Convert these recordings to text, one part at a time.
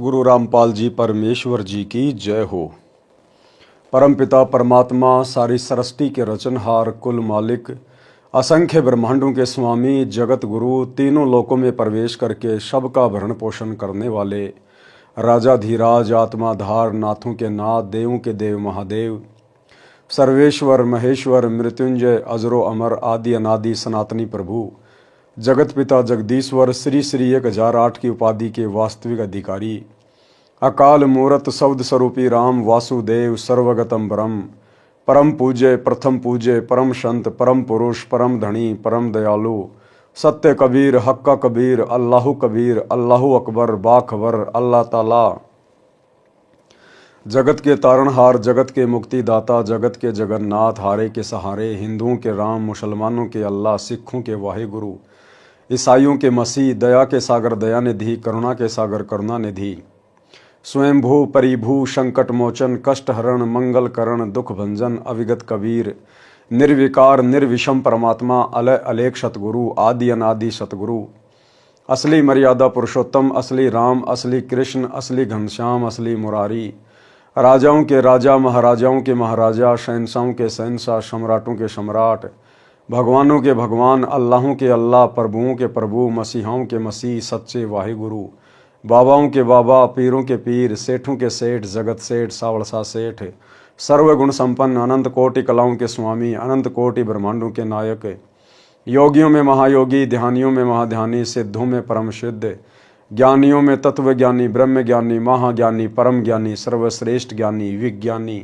सतगुरु रामपाल जी परमेश्वर जी की जय हो। परमपिता परमात्मा सारी सृष्टि के रचनहार, कुल मालिक, असंख्य ब्रह्मांडों के स्वामी, जगत गुरु, तीनों लोकों में प्रवेश करके सबका भरण पोषण करने वाले राजाधीराज, आत्माधार, नाथों के नाथ, देवों के देव महादेव, सर्वेश्वर महेश्वर, मृत्युंजय, अजरो अमर, आदि अनादि सनातनी प्रभु, जगत पिता जगदीश्वर, श्री श्री 1008 की उपाधि के वास्तविक अधिकारी, अकाल मूरत शब्द स्वरूपी राम वासुदेव, सर्वगतम ब्रह्म, परम पूज्य, प्रथम पूज्य, परम संत, परम पुरुष, परम धनी, परम दयालु, सत्य कबीर, हक्का कबीर, अल्लाहु कबीर, अल्लाहु अकबर, बाखबर, अल्लाह ताला, जगत के तारणहार, जगत के मुक्तिदाता, जगत के जगन्नाथ, हारे के सहारे, हिंदुओं के राम, मुसलमानों के अल्लाह, सिखों के वाहिगुरु, ईसाइयों के मसीह, दया के सागर दया निधि, करुणा के सागर करुणा निधि, स्वयंभू परिभू, संकट मोचन, कष्ट हरण, मंगल करण, दुख भंजन, अविगत कबीर, निर्विकार निर्विषम परमात्मा, अलय अलेख सतगुरु, आदि अनादि सतगुरु, असली मर्यादा पुरुषोत्तम, असली राम, असली कृष्ण, असली घनश्याम, असली मुरारी, राजाओं के राजा, महाराजाओं के महाराजा, शहंशाहों के शहंशाह, सम्राटों के सम्राट, भगवानों के भगवान, अल्लाहों के अल्लाह, प्रभुओं के प्रभु, मसीहाओं के मसीह, सच्चे वाहिगुरु, बाबाओं के बाबा, पीरों के पीर, सेठों के सेठ, जगत सेठ, सावड़सा सेठ, सर्वगुण संपन्न, अनंत कोटि कलाओं के स्वामी, अनंत कोटि ब्रह्मांडों के नायक, योगियों में महायोगी, ध्यानियों में महाध्यानी, सिद्धों में परम सिद्ध, ज्ञानियों में तत्व ज्ञानी, ब्रह्म ज्ञानी, महाज्ञानी, परम ज्ञानी, सर्वश्रेष्ठ ज्ञानी, विज्ञानी,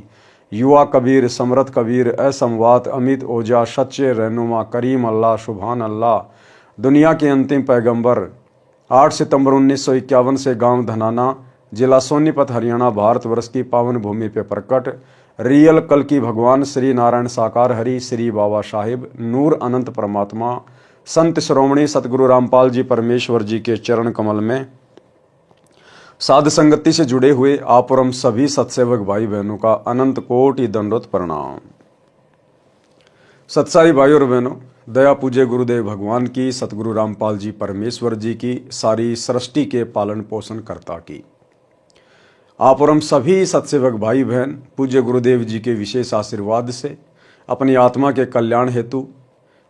युवा कबीर, समरथ कबीर, असमवात, अमित ओजा, सच्चे रहनुमा, करीम अल्लाह, सुभान अल्लाह, दुनिया के अंतिम पैगंबर, 8 सितंबर 1951 से गांव धनाना, जिला सोनीपत, हरियाणा, भारतवर्ष की पावन भूमि पे प्रकट रियल कल की भगवान श्री नारायण साकार हरि, श्री बाबा साहिब, नूर अनंत परमात्मा, संत श्रोमणी सतगुरु रामपाल जी परमेश्वर जी के चरण कमल में साध संगति से जुड़े हुए आप और हम सभी सत्सेवक भाई बहनों का अनंत कोटि दंडोत प्रणाम। सत्साई भाई और बहनों, दया पूज्य गुरुदेव भगवान की, सतगुरु रामपाल जी परमेश्वर जी की, सारी सृष्टि के पालन पोषण कर्ता की, आप और हम सभी सत्सेवक भाई बहन पूज्य गुरुदेव जी के विशेष आशीर्वाद से अपनी आत्मा के कल्याण हेतु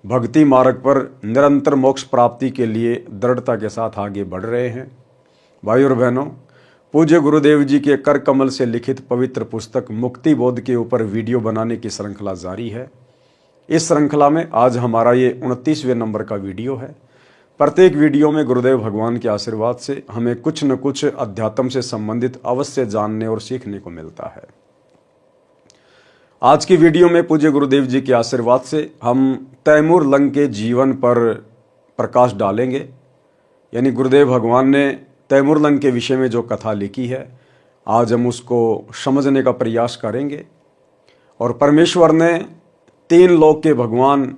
भक्ति मार्ग पर निरंतर मोक्ष प्राप्ति के लिए दृढ़ता के साथ आगे बढ़ रहे हैं। भाई और बहनों, पूज्य गुरुदेव जी के कर कमल से लिखित पवित्र पुस्तक मुक्ति बोध के ऊपर वीडियो बनाने की श्रृंखला जारी है। इस श्रृंखला में आज हमारा ये 29वें नंबर का वीडियो है। प्रत्येक वीडियो में गुरुदेव भगवान के आशीर्वाद से हमें कुछ न कुछ अध्यात्म से संबंधित अवश्य जानने और सीखने को मिलता है। आज की वीडियो में पूज्य गुरुदेव जी के आशीर्वाद से हम तैमूर लंग के जीवन पर प्रकाश डालेंगे। यानी गुरुदेव भगवान ने तैमूर लंग के विषय में जो कथा लिखी है, आज हम उसको समझने का प्रयास करेंगे। और परमेश्वर ने 3 लोक के भगवान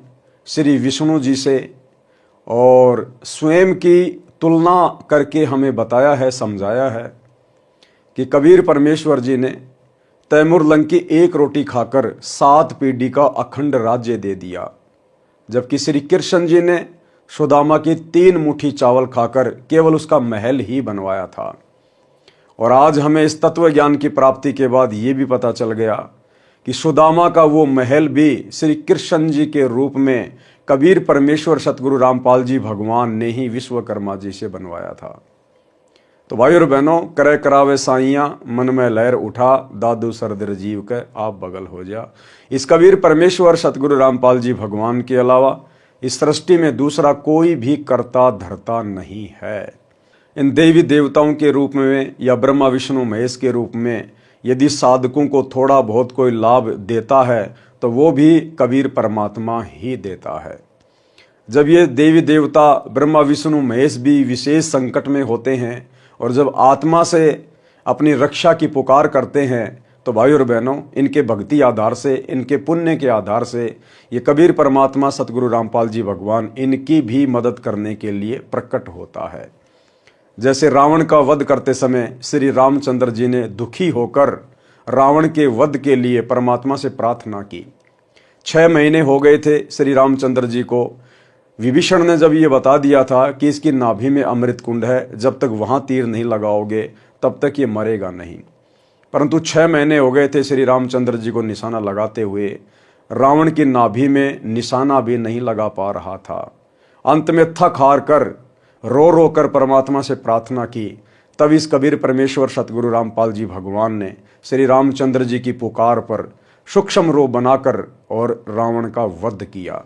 श्री विष्णु जी से और स्वयं की तुलना करके हमें बताया है, समझाया है कि कबीर परमेश्वर जी ने तैमूर लंग की 1 रोटी खाकर 7 पीढ़ी का अखंड राज्य दे दिया, जबकि श्री कृष्ण जी ने सुदामा की 3 मुट्ठी चावल खाकर केवल उसका महल ही बनवाया था। और आज हमें इस तत्व ज्ञान की प्राप्ति के बाद ये भी पता चल गया कि सुदामा का वो महल भी श्री कृष्ण जी के रूप में कबीर परमेश्वर सतगुरु रामपाल जी भगवान ने ही विश्वकर्मा जी से बनवाया था। तो भाई और बहनों, करे करावे साइयां, मन में लहर उठा, दादू सरदर जीव के आप बगल हो जा। इस कबीर परमेश्वर सतगुरु रामपाल जी भगवान के अलावा इस सृष्टि में दूसरा कोई भी कर्ता धर्ता नहीं है। इन देवी देवताओं के रूप में या ब्रह्मा विष्णु महेश के रूप में यदि साधकों को थोड़ा बहुत कोई लाभ देता है तो वो भी कबीर परमात्मा ही देता है। जब ये देवी देवता ब्रह्मा विष्णु महेश भी विशेष संकट में होते हैं और जब आत्मा से अपनी रक्षा की पुकार करते हैं, तो भाई और बहनों, इनके भक्ति आधार से, इनके पुण्य के आधार से ये कबीर परमात्मा सतगुरु रामपाल जी भगवान इनकी भी मदद करने के लिए प्रकट होता है। जैसे रावण का वध करते समय श्री रामचंद्र जी ने दुखी होकर रावण के वध के लिए परमात्मा से प्रार्थना की। 6 महीने हो गए थे श्री रामचंद्र जी को विभीषण ने जब ये बता दिया था कि इसकी नाभि में अमृत कुंड है, जब तक वहां तीर नहीं लगाओगे तब तक ये मरेगा नहीं। परंतु 6 महीने हो गए थे श्री रामचंद्र जी को निशाना लगाते हुए, रावण की नाभि में निशाना भी नहीं लगा पा रहा था। अंत में थक हार कर रो रो कर परमात्मा से प्रार्थना की। तब इस कबीर परमेश्वर सतगुरु रामपाल जी भगवान ने श्री रामचंद्र जी की पुकार पर सूक्ष्म रूप बनाकर और रावण का वध किया।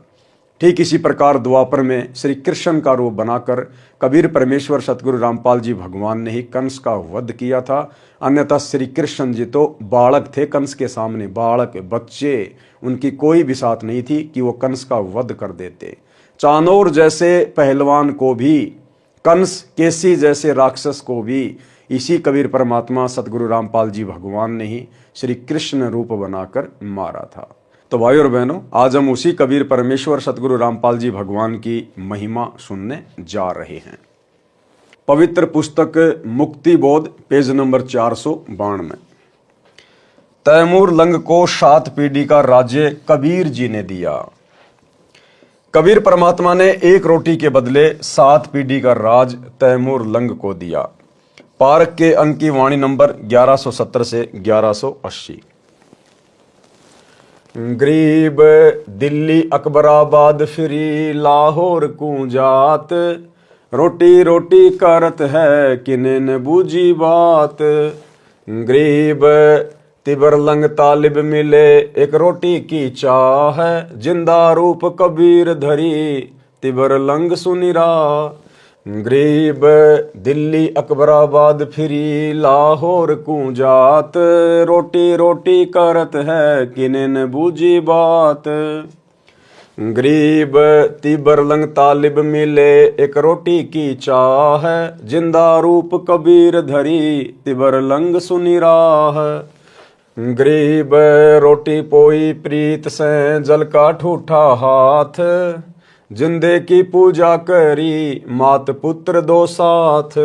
ठीक इसी प्रकार द्वापर में श्री कृष्ण का रूप बनाकर कबीर परमेश्वर सतगुरु रामपाल जी भगवान ने ही कंस का वध किया था। अन्यथा श्री कृष्ण जी तो बालक थे, कंस के सामने बालक बच्चे, उनकी कोई बिसात नहीं थी कि वो कंस का वध कर देते। चानोर जैसे पहलवान को भी, कंस केसी जैसे राक्षस को भी इसी कबीर परमात्मा सतगुरु रामपाल जी भगवान ने ही श्री कृष्ण रूप बनाकर मारा था। तो भाई और बहनों, आज हम उसी कबीर परमेश्वर सतगुरु रामपाल जी भगवान की महिमा सुनने जा रहे हैं। पवित्र पुस्तक मुक्ति बोध पेज नंबर 492। तैमूर लंग को 7 पीढ़ी का राज्य कबीर जी ने दिया। कबीर परमात्मा ने 1 रोटी के बदले 7 पीढ़ी का राज तैमूर लंग को दिया। पारक के अंक की वाणी नंबर 1170 से 1180। गरीब दिल्ली अकबराबाद फिरी लाहौर कूंजात, रोटी रोटी करत है किने न बूझी बात। गरीब तिबर लंग तालिब मिले एक रोटी की चाह, जिंदा रूप कबीर धरी तिबर लंग सुनिरा। गरीब दिल्ली अकबराबाद फिरी लाहौर कूंजात, रोटी रोटी करत है किने न बूझी बात। गरीब तिबर लंग तालिब मिले एक रोटी की चाह, जिंदा रूप कबीर धरी तिबर लंग सुनी राह। गरीब रोटी पोई प्रीत से जल का ठूठा हाथ, जिंदे की पूजा करी मात पुत्र 2 साथ।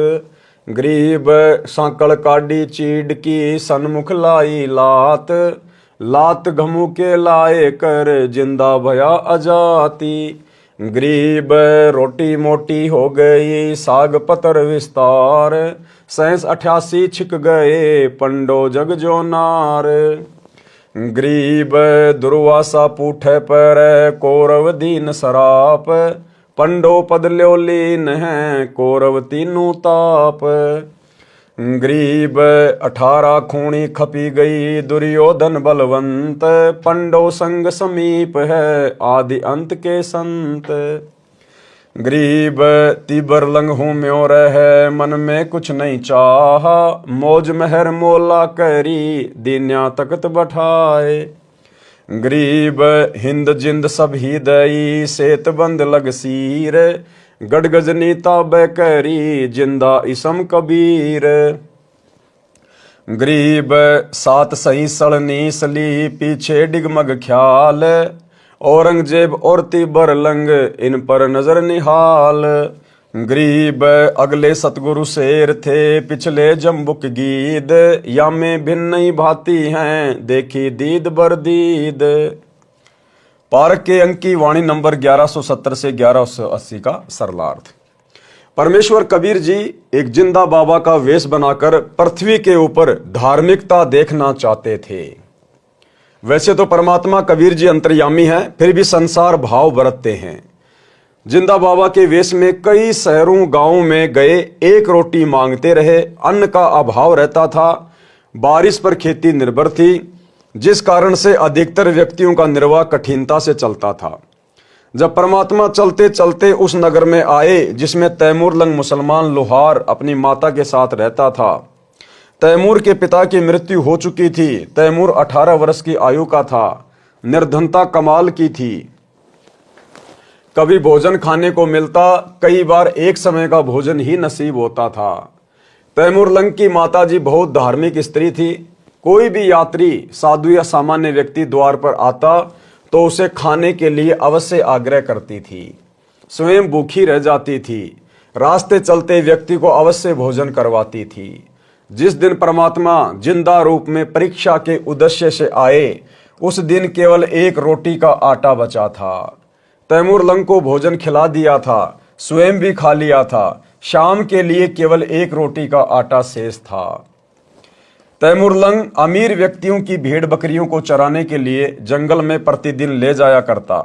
गरीब सांकल काडी चीड़ की सन्मुख लाई लात, लात घमू के लाए कर जिंदा भया अजाती। गरीब रोटी मोटी हो गई साग पतर विस्तार, 87 छिक गए पंडो जग जो नार। गरीब दुर्वासा पूठे पर कौरव दीन सराप, पंडो पद ल्यो लीन है कौरव तीनों ताप। गरीब 18 खूणी खपी गई दुर्योधन बलवंत, पंडो संग समीप है आदि अंत के संत। गरीब तिबर लंग हूँ म्यों रह मन में कुछ नहीं चाहा, मौज मेहर मोला करी दीन्या तकत बैठाए। गरीब हिंद जिंद सब ही दई सेत बंद लग सीर, गड़गजनी ताबे करी जिंदा इसम कबीर। गरीब 7 सही सड़नी सली पीछे डिगमग ख्याल, औरंगजेब और तिबर लंग इन पर नजर निहाल। गरीब अगले सतगुरु शेर थे पिछले जम्बुक गीद, या में भिन्न भाती हैं देखी दीद बरदीद। पारक के अंक की वाणी नंबर 1170 से 1180 का सरलार्थ। परमेश्वर कबीर जी एक जिंदा बाबा का वेश बनाकर पृथ्वी के ऊपर धार्मिकता देखना चाहते थे। वैसे तो परमात्मा कबीर जी अंतर्यामी हैं, फिर भी संसार भाव बरतते हैं। जिंदा बाबा के वेश में कई शहरों गांवों में गए, 1 रोटी मांगते रहे। अन्न का अभाव रहता था, बारिश पर खेती निर्भर थी, जिस कारण से अधिकतर व्यक्तियों का निर्वाह कठिनता से चलता था। जब परमात्मा चलते चलते उस नगर में आए जिसमें तैमूर लंग मुसलमान लोहार अपनी माता के साथ रहता था। तैमूर के पिता की मृत्यु हो चुकी थी। तैमूर 18 वर्ष की आयु का था। निर्धनता कमाल की थी। कभी भोजन खाने को मिलता, कई बार एक समय का भोजन ही नसीब होता था। तैमूर लंग की माताजी बहुत धार्मिक स्त्री थी। कोई भी यात्री, साधु या सामान्य व्यक्ति द्वार पर आता तो उसे खाने के लिए अवश्य आग्रह करती थी। स्वयं भूखी रह जाती थी। रास्ते चलते व्यक्ति को अवश्य भोजन करवाती थी। जिस दिन परमात्मा जिंदा रूप में परीक्षा के उद्देश्य से आए, उस दिन केवल 1 रोटी का आटा बचा था। तैमूर लंग को भोजन खिला दिया था, स्वयं भी खा लिया था। शाम के लिए केवल एक रोटी का आटा शेष था। तैमूर लंग अमीर व्यक्तियों की भेड़ बकरियों को चराने के लिए जंगल में प्रतिदिन ले जाया करता।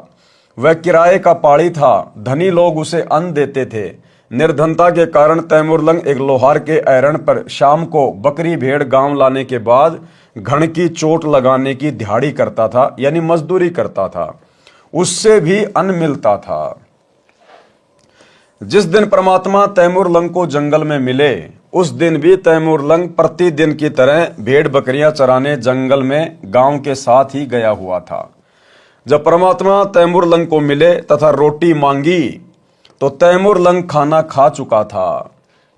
वह किराए का पाड़ी था। धनी लोग उसे अन्न देते थे। निर्धनता के कारण तैमूर लंग एक लोहार के ऐरण पर शाम को बकरी भेड़ गांव लाने के बाद घण की चोट लगाने की दिहाड़ी करता था, यानी मजदूरी करता था। उससे भी अन्न मिलता था। जिस दिन परमात्मा तैमूर लंग को जंगल में मिले, उस दिन भी तैमूर लंग प्रतिदिन की तरह भेड़ बकरियां चराने जंगल में गांव के साथ ही गया हुआ था। जब परमात्मा तैमूर लंग को मिले तथा रोटी मांगी तो तैमूर लंग खाना खा चुका था।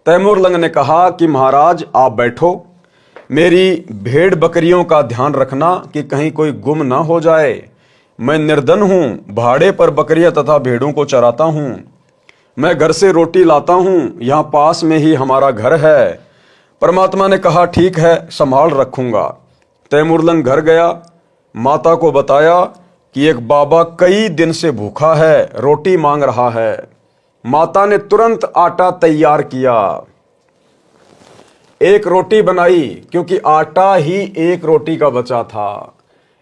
तैमूर लंग ने कहा कि महाराज आप बैठो, मेरी भेड़ बकरियों का ध्यान रखना कि कहीं कोई गुम ना हो जाए। मैं निर्धन हूं, भाड़े पर बकरियां तथा भेड़ों को चराता हूं। मैं घर से रोटी लाता हूं, यहां पास में ही हमारा घर है। परमात्मा ने कहा ठीक है, संभाल रखूंगा। तैमूर लंग घर गया, माता को बताया कि एक बाबा कई दिन से भूखा है, रोटी मांग रहा है। माता ने तुरंत आटा तैयार किया, एक रोटी बनाई, क्योंकि आटा ही एक रोटी का बचा था।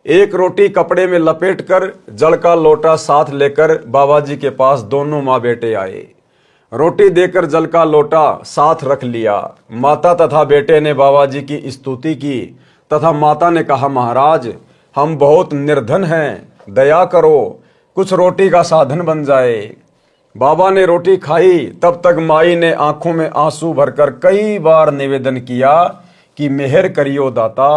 एक रोटी कपड़े में लपेटकर जल का लोटा साथ लेकर बाबा जी के पास दोनों माँ बेटे आए। रोटी देकर जल का लोटा साथ रख लिया। माता तथा बेटे ने बाबा जी की स्तुति की तथा माता ने कहा महाराज हम बहुत निर्धन हैं, दया करो, कुछ रोटी का साधन बन जाए। बाबा ने रोटी खाई, तब तक माई ने आंखों में आंसू भरकर कई बार निवेदन किया कि मेहर करियो दाता।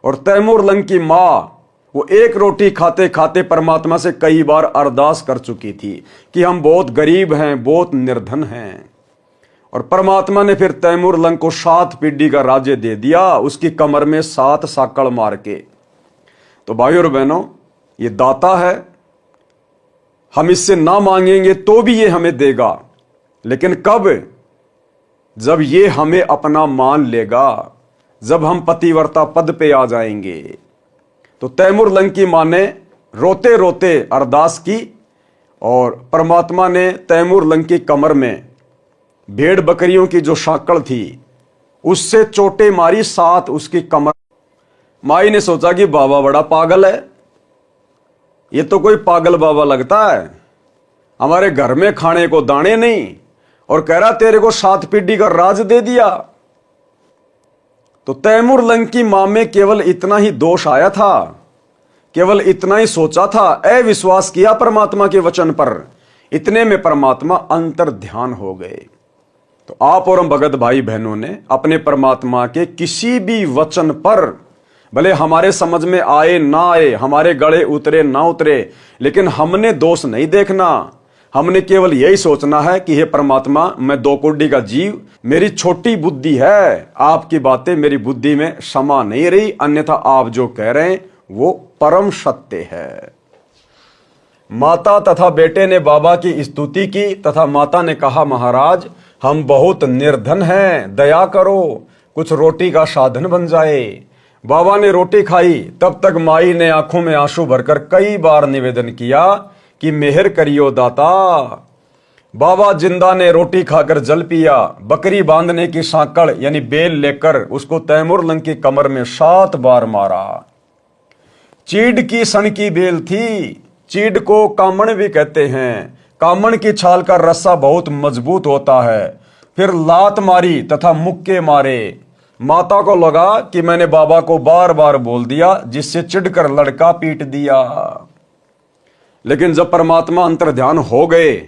और तैमूर लंग की माँ वो एक रोटी खाते खाते परमात्मा से कई बार अरदास कर चुकी थी कि हम बहुत गरीब हैं, बहुत निर्धन हैं। और परमात्मा ने फिर तैमूर लंग को 7 पीढ़ी का राज्य दे दिया, उसकी कमर में 7 साकड़ मार के। तो भाइयों और बहनों, ये दाता है, हम इससे ना मांगेंगे तो भी ये हमें देगा, लेकिन कब? जब ये हमें अपना मान लेगा, जब हम पतिव्रता पद पे आ जाएंगे। तो तैमूर लंग की मां ने रोते रोते अरदास की और परमात्मा ने तैमूर लंग की कमर में भेड़ बकरियों की जो साकड़ थी उससे चोटें मारी, 7 उसकी कमर। माई ने सोचा कि बाबा बड़ा पागल है, ये तो कोई पागल बाबा लगता है, हमारे घर में खाने को दाने नहीं और कह रहा तेरे को 7 पीढ़ी का राज दे दिया। तो तैमूर लंग की मां में केवल इतना ही दोष आया था, केवल इतना ही सोचा था, अविश्वास किया परमात्मा के वचन पर। इतने में परमात्मा अंतर ध्यान हो गए। तो आप और हम भगत भाई बहनों ने अपने परमात्मा के किसी भी वचन पर, भले हमारे समझ में आए ना आए, हमारे गले उतरे ना उतरे, लेकिन हमने दोष नहीं देखना। हमने केवल यही सोचना है कि हे परमात्मा, मैं 2 कोड़ी का जीव, मेरी छोटी बुद्धि है, आपकी बातें मेरी बुद्धि में समा नहीं रही, अन्यथा आप जो कह रहे हैं वो परम सत्य है। माता तथा बेटे ने बाबा की स्तुति की तथा माता ने कहा महाराज हम बहुत निर्धन हैं, दया करो, कुछ रोटी का साधन बन जाए। बाबा ने रोटी खाई, तब तक माई ने आंखों में आंसू भरकर कई बार निवेदन किया कि मेहर करियो दाता। बाबा जिंदा ने रोटी खाकर जल पिया। बकरी बांधने की सांकड़ यानी बेल लेकर उसको तैमूर लंग की कमर में 7 बार मारा। चीड़ की सन की बेल थी, चीड़ को कामण भी कहते हैं। कामण की छाल का रस्सा बहुत मजबूत होता है। फिर लात मारी तथा मुक्के मारे। माता को लगा कि मैंने बाबा को बार बार बोल दिया, जिससे चिढ़कर लड़का पीट दिया। लेकिन जब परमात्मा अंतर ध्यान हो गए,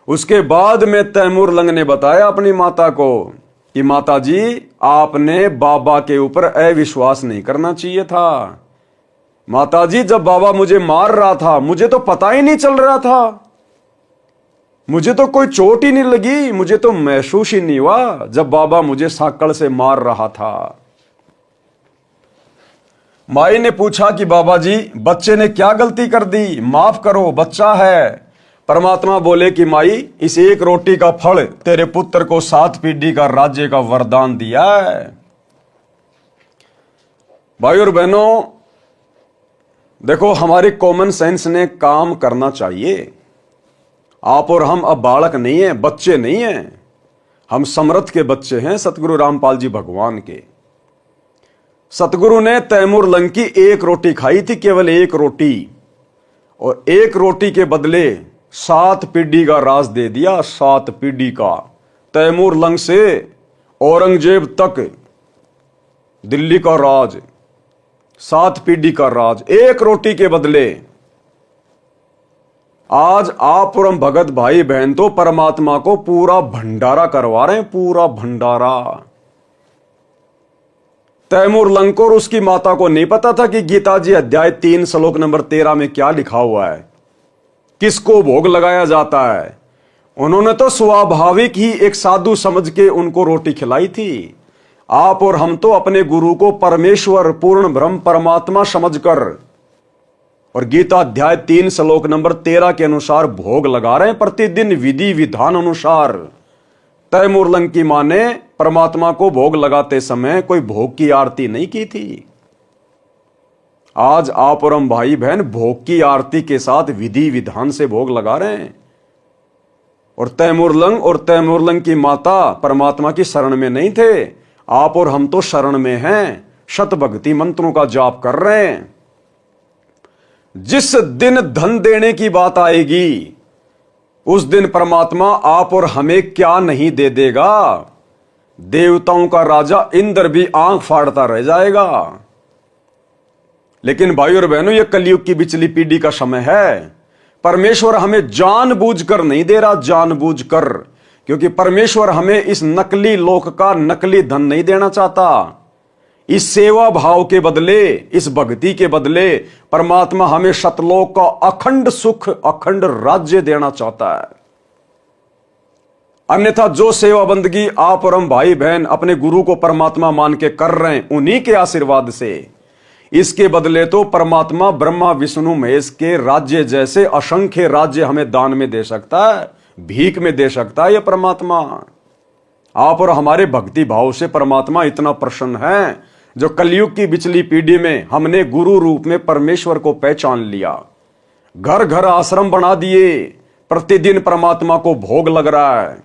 उसके बाद में तैमूर लंग ने बताया अपनी माता को कि माता जी आपने बाबा के ऊपर अविश्वास नहीं करना चाहिए था। माता जी जब बाबा मुझे मार रहा था मुझे तो पता ही नहीं चल रहा था, मुझे तो कोई चोट ही नहीं लगी, मुझे तो महसूस ही नहीं हुआ जब बाबा मुझे साकड़ से मार रहा था। माई ने पूछा कि बाबा जी बच्चे ने क्या गलती कर दी, माफ करो, बच्चा है। परमात्मा बोले कि माई इस एक रोटी का फल तेरे पुत्र को 7 पीढ़ी का राज्य का वरदान दिया है। भाई और बहनों, देखो, हमारी कॉमन सेंस ने काम करना चाहिए। आप और हम अब बालक नहीं हैं, बच्चे नहीं हैं, हम समर्थ के बच्चे हैं सतगुरु रामपाल जी भगवान के। सतगुरु ने तैमूर लंग की एक रोटी खाई थी, केवल एक रोटी, और एक रोटी के बदले 7 पीढ़ी का राज दे दिया। 7 पीढ़ी का, तैमूर लंग से औरंगजेब तक दिल्ली का राज, 7 पीढ़ी का राज एक रोटी के बदले। आज आप और हम भगत भाई बहन तो परमात्मा को पूरा भंडारा करवा रहे हैं, पूरा भंडारा। तैमूर लंग को और उसकी माता को नहीं पता था कि गीता जी अध्याय 3 श्लोक नंबर 13 में क्या लिखा हुआ है, किसको भोग लगाया जाता है। उन्होंने तो स्वाभाविक ही एक साधु समझ के उनको रोटी खिलाई थी। आप और हम तो अपने गुरु को परमेश्वर, पूर्ण ब्रह्म, परमात्मा समझकर और गीता अध्याय 3 श्लोक नंबर 13 के अनुसार भोग लगा रहे हैं प्रतिदिन, विधि विधान अनुसार। तैमूर लंग की मां ने परमात्मा को भोग लगाते समय कोई भोग की आरती नहीं की थी। आज आप और हम भाई बहन भोग की आरती के साथ विधि विधान से भोग लगा रहे हैं। और तैमूर लंग की माता परमात्मा की शरण में नहीं थे। आप और हम तो शरण में हैं, शत भक्ति मंत्रों का जाप कर रहे हैं। जिस दिन धन देने की बात आएगी, उस दिन परमात्मा आप और हमें क्या नहीं दे देगा। देवताओं का राजा इंद्र भी आंख फाड़ता रह जाएगा। लेकिन भाई और बहनों, यह कलयुग की बिचली पीढ़ी का समय है। परमेश्वर हमें जानबूझकर नहीं दे रहा, जानबूझकर, क्योंकि परमेश्वर हमें इस नकली लोक का नकली धन नहीं देना चाहता। इस सेवा भाव के बदले, इस भक्ति के बदले परमात्मा हमें शतलोक का अखंड सुख, अखंड राज्य देना चाहता है। अन्यथा जो सेवा बंदगी आप और हम भाई बहन अपने गुरु को परमात्मा मान के कर रहे हैं, उन्हीं के आशीर्वाद से, इसके बदले तो परमात्मा ब्रह्मा विष्णु महेश के राज्य जैसे असंख्य राज्य हमें दान में दे सकता है, भीख में दे सकता है। यह परमात्मा आप और हमारे भक्ति भाव से परमात्मा इतना प्रसन्न है, जो कलयुग की बिचली पीढ़ी में हमने गुरु रूप में परमेश्वर को पहचान लिया, घर घर आश्रम बना दिए, प्रतिदिन परमात्मा को भोग लग रहा है।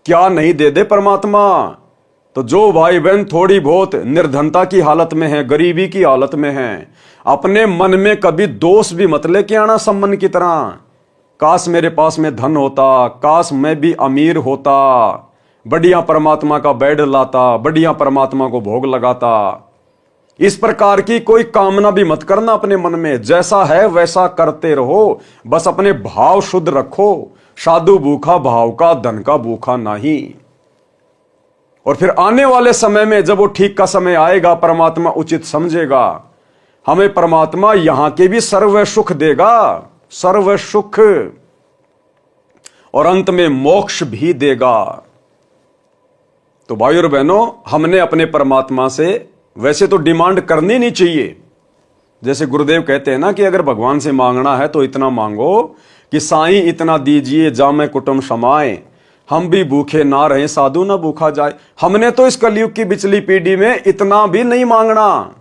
क्या नहीं दे दे परमात्मा। तो जो भाई बहन थोड़ी बहुत निर्धनता की हालत में है, गरीबी की हालत में है, अपने मन में कभी दोष भी मत लेके आना सम्मन की तरह। काश मेरे पास में धन होता, काश मैं भी अमीर होता, बढ़िया परमात्मा का बेड लाता, बढ़िया परमात्मा को भोग लगाता। इस प्रकार की कोई कामना भी मत करना अपने मन में। जैसा है वैसा करते रहो, बस अपने भाव शुद्ध रखो। साधु भूखा भाव का, धन का भूखा नहीं। और फिर आने वाले समय में जब वो ठीक का समय आएगा, परमात्मा उचित समझेगा, हमें परमात्मा यहां के भी सर्व सुख देगा, सर्व सुख, और अंत में मोक्ष भी देगा। तो भाई और बहनों, हमने अपने परमात्मा से वैसे तो डिमांड करनी नहीं चाहिए। जैसे गुरुदेव कहते हैं ना कि अगर भगवान से मांगना है तो इतना मांगो कि साईं इतना दीजिए जामे कुटुंब समाए, हम भी भूखे ना रहे साधु ना भूखा जाए। हमने तो इस कलयुग की बिचली पीढ़ी में इतना भी नहीं मांगना।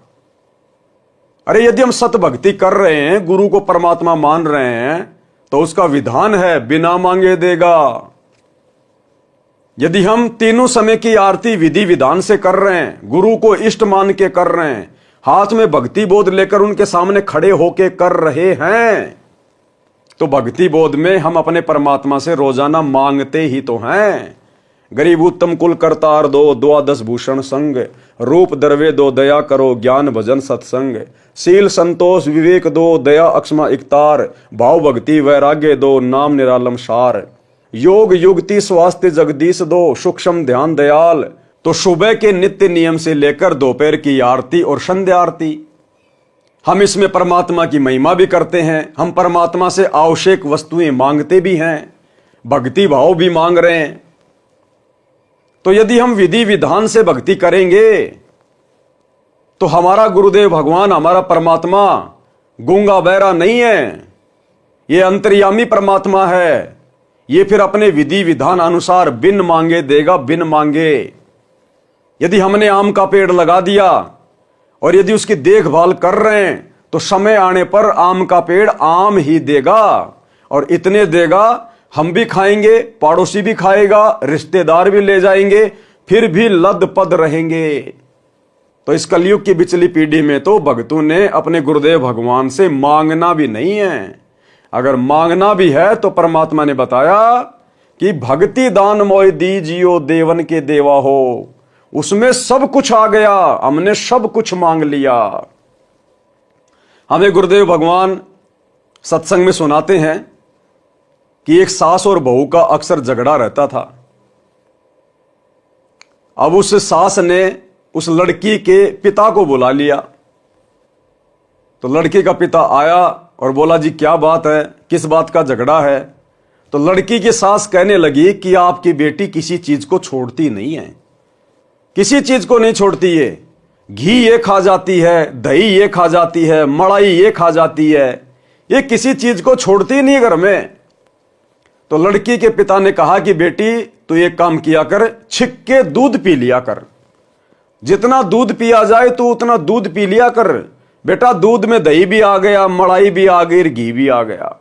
अरे यदि हम सत भक्ति कर रहे हैं, गुरु को परमात्मा मान रहे हैं, तो उसका विधान है बिना मांगे देगा। यदि हम तीनों समय की आरती विधि विधान से कर रहे हैं, गुरु को इष्ट मान के कर रहे हैं, हाथ में भक्ति बोध लेकर उनके सामने खड़े होके कर रहे हैं, तो भक्ति बोध में हम अपने परमात्मा से रोजाना मांगते ही तो हैं। गरीब उत्तम कुल करतार दो, द्वादश भूषण संग, रूप दरवे दो, दया करो ज्ञान भजन सत्संग, शील संतोष विवेक दो, दया अक्षमा इकतार, भाव भक्ति वैराग्य दो, नाम निरालम सार, योग युक्ति स्वास्थ्य जगदीश दो, सूक्ष्म ध्यान दयाल। तो सुबह के नित्य नियम से लेकर दोपहर की आरती और संध्या आरती, हम इसमें परमात्मा की महिमा भी करते हैं। हम परमात्मा से आवश्यक वस्तुएं मांगते भी हैं, भक्ति भाव भी मांग रहे हैं। तो यदि हम विधि विधान से भक्ति करेंगे, तो हमारा गुरुदेव भगवान, हमारा परमात्मा गूंगा बहरा नहीं है, ये अंतर्यामी परमात्मा है। ये फिर अपने विधि विधान अनुसार बिन मांगे देगा, बिन मांगे। यदि हमने आम का पेड़ लगा दिया और यदि उसकी देखभाल कर रहे हैं, तो समय आने पर आम का पेड़ आम ही देगा, और इतने देगा हम भी खाएंगे, पड़ोसी भी खाएगा, रिश्तेदार भी ले जाएंगे, फिर भी लदपद रहेंगे। तो इस कलयुग की बिचली पीढ़ी में तो भक्तों ने अपने गुरुदेव भगवान से मांगना भी नहीं है। अगर मांगना भी है तो परमात्मा ने बताया कि भक्ति दान मोय दीजियो देवन के देवा हो, उसमें सब कुछ आ गया, हमने सब कुछ मांग लिया। हमें गुरुदेव भगवान सत्संग में सुनाते हैं कि एक सास और बहू का अक्सर झगड़ा रहता था। अब उस सास ने उस लड़की के पिता को बुला लिया। तो लड़की का पिता आया और बोला, जी क्या बात है, किस बात का झगड़ा है? तो लड़की की सास कहने लगी कि आपकी बेटी किसी चीज को छोड़ती नहीं है, किसी चीज को नहीं छोड़ती है। घी ये खा जाती है, दही ये खा जाती है, मलाई ये खा जाती है, ये किसी चीज को छोड़ती नहीं घर में। तो लड़की के पिता ने कहा कि बेटी तू एक काम किया कर, छिक के दूध पी लिया कर, जितना दूध पिया जाए तो उतना दूध पी लिया कर बेटा। दूध में दही भी आ गया, मलाई भी आ गई, घी भी आ गया।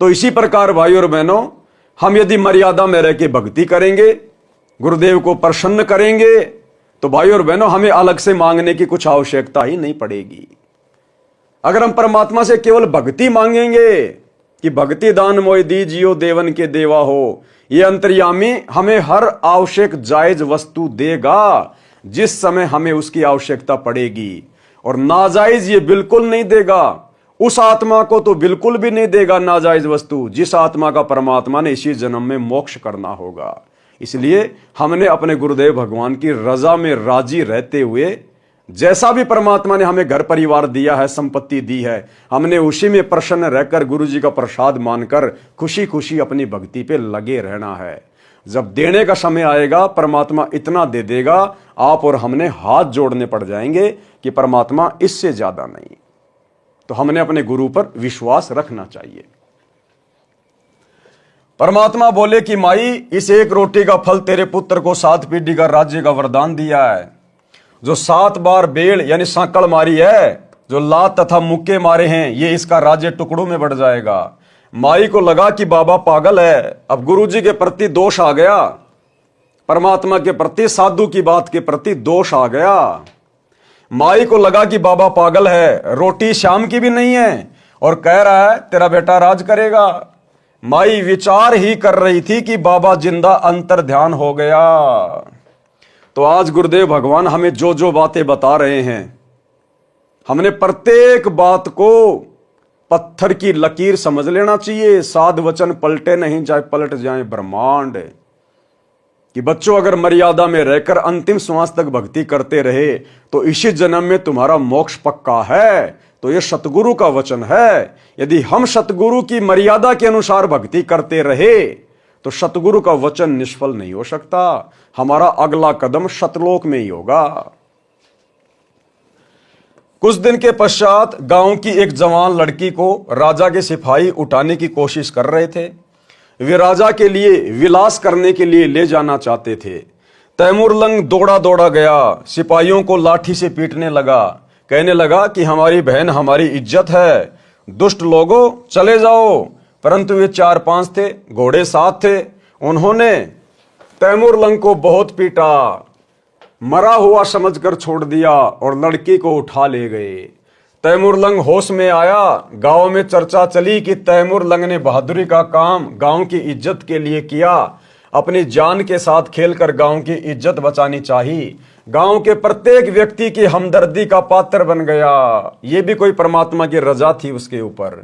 तो इसी प्रकार भाई और बहनों, हम यदि मर्यादा में रह के भक्ति करेंगे, गुरुदेव को प्रसन्न करेंगे, तो भाई और बहनों हमें अलग से मांगने की कुछ आवश्यकता ही नहीं पड़ेगी। अगर हम परमात्मा से केवल भक्ति मांगेंगे कि भक्ति दान मोय दीजियो देवन के देवा हो, ये अंतर्यामी हमें हर आवश्यक जायज वस्तु देगा जिस समय हमें उसकी आवश्यकता पड़ेगी, और नाजायज ये बिल्कुल नहीं देगा। उस आत्मा को तो बिल्कुल भी नहीं देगा नाजायज वस्तु जिस आत्मा का परमात्मा ने इसी जन्म में मोक्ष करना होगा। इसलिए हमने अपने गुरुदेव भगवान की रजा में राजी रहते हुए, जैसा भी परमात्मा ने हमें घर परिवार दिया है, संपत्ति दी है, हमने उसी में प्रसन्न रहकर गुरु जी का प्रसाद मानकर खुशी खुशी अपनी भक्ति पे लगे रहना है। जब देने का समय आएगा परमात्मा इतना दे देगा, आप और हमने हाथ जोड़ने पड़ जाएंगे कि परमात्मा इससे ज्यादा नहीं। तो हमने अपने गुरु पर विश्वास रखना चाहिए। परमात्मा बोले कि माई, इस एक रोटी का फल तेरे पुत्र को 7 पीढ़ी का राज्य का वरदान दिया है। जो 7 बार बेल यानी सांकड़ मारी है, जो लात तथा मुक्के मारे हैं, ये इसका राज्य टुकड़ों में बढ़ जाएगा। माई को लगा कि बाबा पागल है, अब गुरुजी के प्रति दोष आ गया, परमात्मा के प्रति, साधु की बात के प्रति दोष आ गया। माई को लगा कि बाबा पागल है, रोटी शाम की भी नहीं है और कह रहा है तेरा बेटा राज करेगा। माई विचार ही कर रही थी कि बाबा जिंदा अंतर ध्यान हो गया। तो आज गुरुदेव भगवान हमें जो जो बातें बता रहे हैं, हमने प्रत्येक बात को पत्थर की लकीर समझ लेना चाहिए। साध वचन पलटे नहीं, चाहे पलट जाए ब्रह्मांड। कि बच्चों, अगर मर्यादा में रहकर अंतिम श्वास तक भक्ति करते रहे तो इसी जन्म में तुम्हारा मोक्ष पक्का है। तो यह सतगुरु का वचन है। यदि हम सतगुरु की मर्यादा के अनुसार भक्ति करते रहे तो सतगुरु का वचन निष्फल नहीं हो सकता। हमारा अगला कदम सतलोक में ही होगा। कुछ दिन के पश्चात गांव की एक जवान लड़की को राजा के सिपाही उठाने की कोशिश कर रहे थे। वे राजा के लिए विलास करने के लिए ले जाना चाहते थे। तैमूर लंग दौड़ा दौड़ा गया, सिपाहियों को लाठी से पीटने लगा, कहने लगा कि हमारी बहन हमारी इज्जत है, दुष्ट लोगों चले जाओ। परंतु वे 4-5 थे, घोड़े 7 थे। उन्होंने तैमूर लंग को बहुत पीटा, मरा हुआ समझकर छोड़ दिया और लड़की को उठा ले गए। तैमूर लंग होश में आया। गांव में चर्चा चली कि तैमूर लंग ने बहादुरी का काम गांव की इज्जत के लिए किया। अपनी जान के साथ खेलकर गांव की इज्जत बचानी चाहिए। गांव के प्रत्येक व्यक्ति की हमदर्दी का पात्र बन गया। ये भी कोई परमात्मा की रजा थी उसके ऊपर।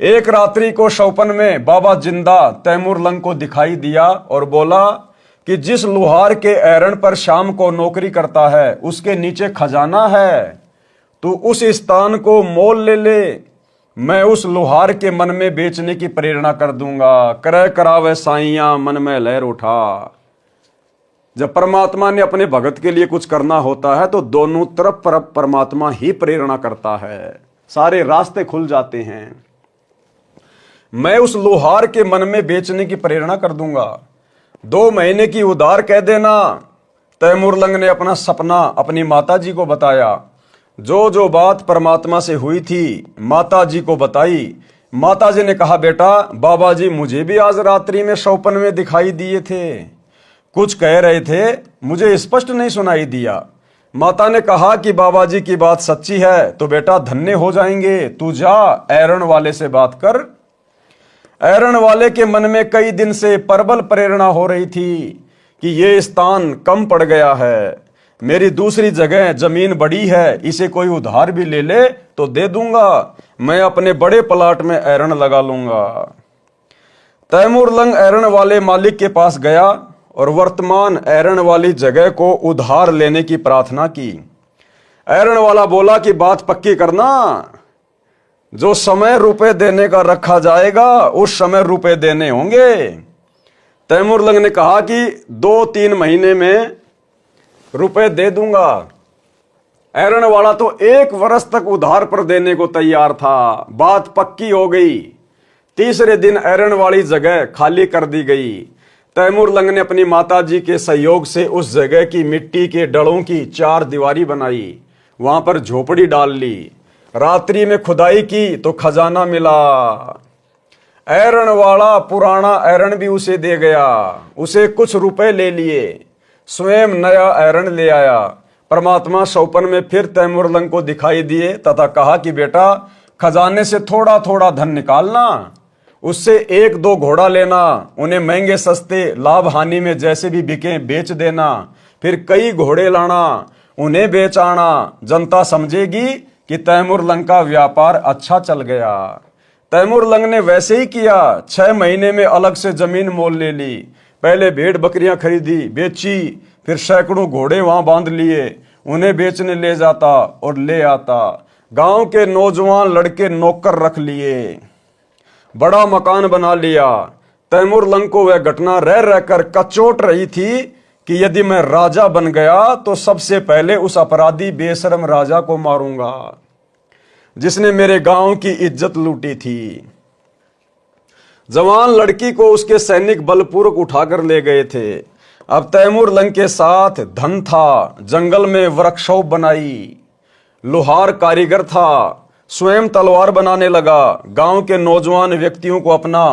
एक रात्रि को शौपन में बाबा जिंदा तैमूर लंग को दिखाई दिया और बोला कि जिस लुहार के एरण पर शाम को नौकरी करता है उसके नीचे खजाना है, तू उस स्थान को मोल ले ले। मैं उस लुहार के मन में बेचने की प्रेरणा कर दूंगा। करय करावे साइयां मन में लहर उठा। जब परमात्मा ने अपने भगत के लिए कुछ करना होता है तो दोनों तरफ परमात्मा ही प्रेरणा करता है, सारे रास्ते खुल जाते हैं। मैं उस लोहार के मन में बेचने की प्रेरणा कर दूंगा, 2 महीने की उधार कह देना। तैमूर लंग ने अपना सपना अपनी माता जी को बताया। जो जो बात परमात्मा से हुई थी माता जी को बताई। माता जी ने कहा, बेटा बाबा जी मुझे भी आज रात्रि में स्वप्न में दिखाई दिए थे, कुछ कह रहे थे, मुझे स्पष्ट नहीं सुनाई दिया। माता ने कहा कि बाबा जी की बात सच्ची है तो बेटा धन्य हो जाएंगे, तू जा ऐरण वाले से बात कर। ऐरण वाले के मन में कई दिन से प्रबल प्रेरणा हो रही थी कि ये स्थान कम पड़ गया है, मेरी दूसरी जगह जमीन बड़ी है, इसे कोई उधार भी ले ले तो दे दूंगा, मैं अपने बड़े प्लाट में ऐरण लगा लूंगा। तैमूर लंग ऐरण वाले मालिक के पास गया और वर्तमान ऐरण वाली जगह को उधार लेने की प्रार्थना की। ऐरण वाला बोला कि बात पक्की करना, जो समय रुपए देने का रखा जाएगा उस समय रुपए देने होंगे। तैमूर लंग ने कहा कि 2-3 महीने में रुपए दे दूंगा। ऐरण वाला तो 1 वर्ष तक उधार पर देने को तैयार था। बात पक्की हो गई। तीसरे दिन ऐरण वाली जगह खाली कर दी गई। तैमूर लंग ने अपनी माताजी के सहयोग से उस जगह की मिट्टी के डलों की 4 दीवारी बनाई, वहां पर झोपड़ी डाल ली। रात्रि में खुदाई की तो खजाना मिला। ऐरण वाला पुराना ऐरण भी उसे दे गया, उसे कुछ रुपए ले लिए, स्वयं नया ऐरण ले आया। परमात्मा स्वप्न में फिर तैमूर लंग को दिखाई दिए तथा कहा कि बेटा खजाने से थोड़ा थोड़ा धन निकालना, उससे 1-2 घोड़ा लेना, उन्हें महंगे सस्ते लाभ हानि में जैसे भी बिके बेच देना, फिर कई घोड़े लाना, उन्हें बेच आना। जनता समझेगी कि तैमूर लंग का व्यापार अच्छा चल गया। तैमूर लंग ने वैसे ही किया। 6 महीने में अलग से जमीन मोल ले ली। पहले भेड़ बकरियां खरीदी, बेची, फिर सैकड़ों घोड़े वहां बांध लिए, उन्हें बेचने ले जाता और ले आता। गांव के नौजवान लड़के नौकर रख लिए, बड़ा मकान बना लिया। तैमूर लंग को वह घटना रह रहकर कचोट रही थी कि यदि मैं राजा बन गया तो सबसे पहले उस अपराधी बेशरम राजा को मारूंगा जिसने मेरे गांव की इज्जत लूटी थी। जवान लड़की को उसके सैनिक बलपूर्वक उठाकर ले गए थे। अब तैमूर लंग के साथ धन था, जंगल में वर्कशॉप बनाई, लोहार कारीगर था, स्वयं तलवार बनाने लगा। गांव के नौजवान व्यक्तियों को अपना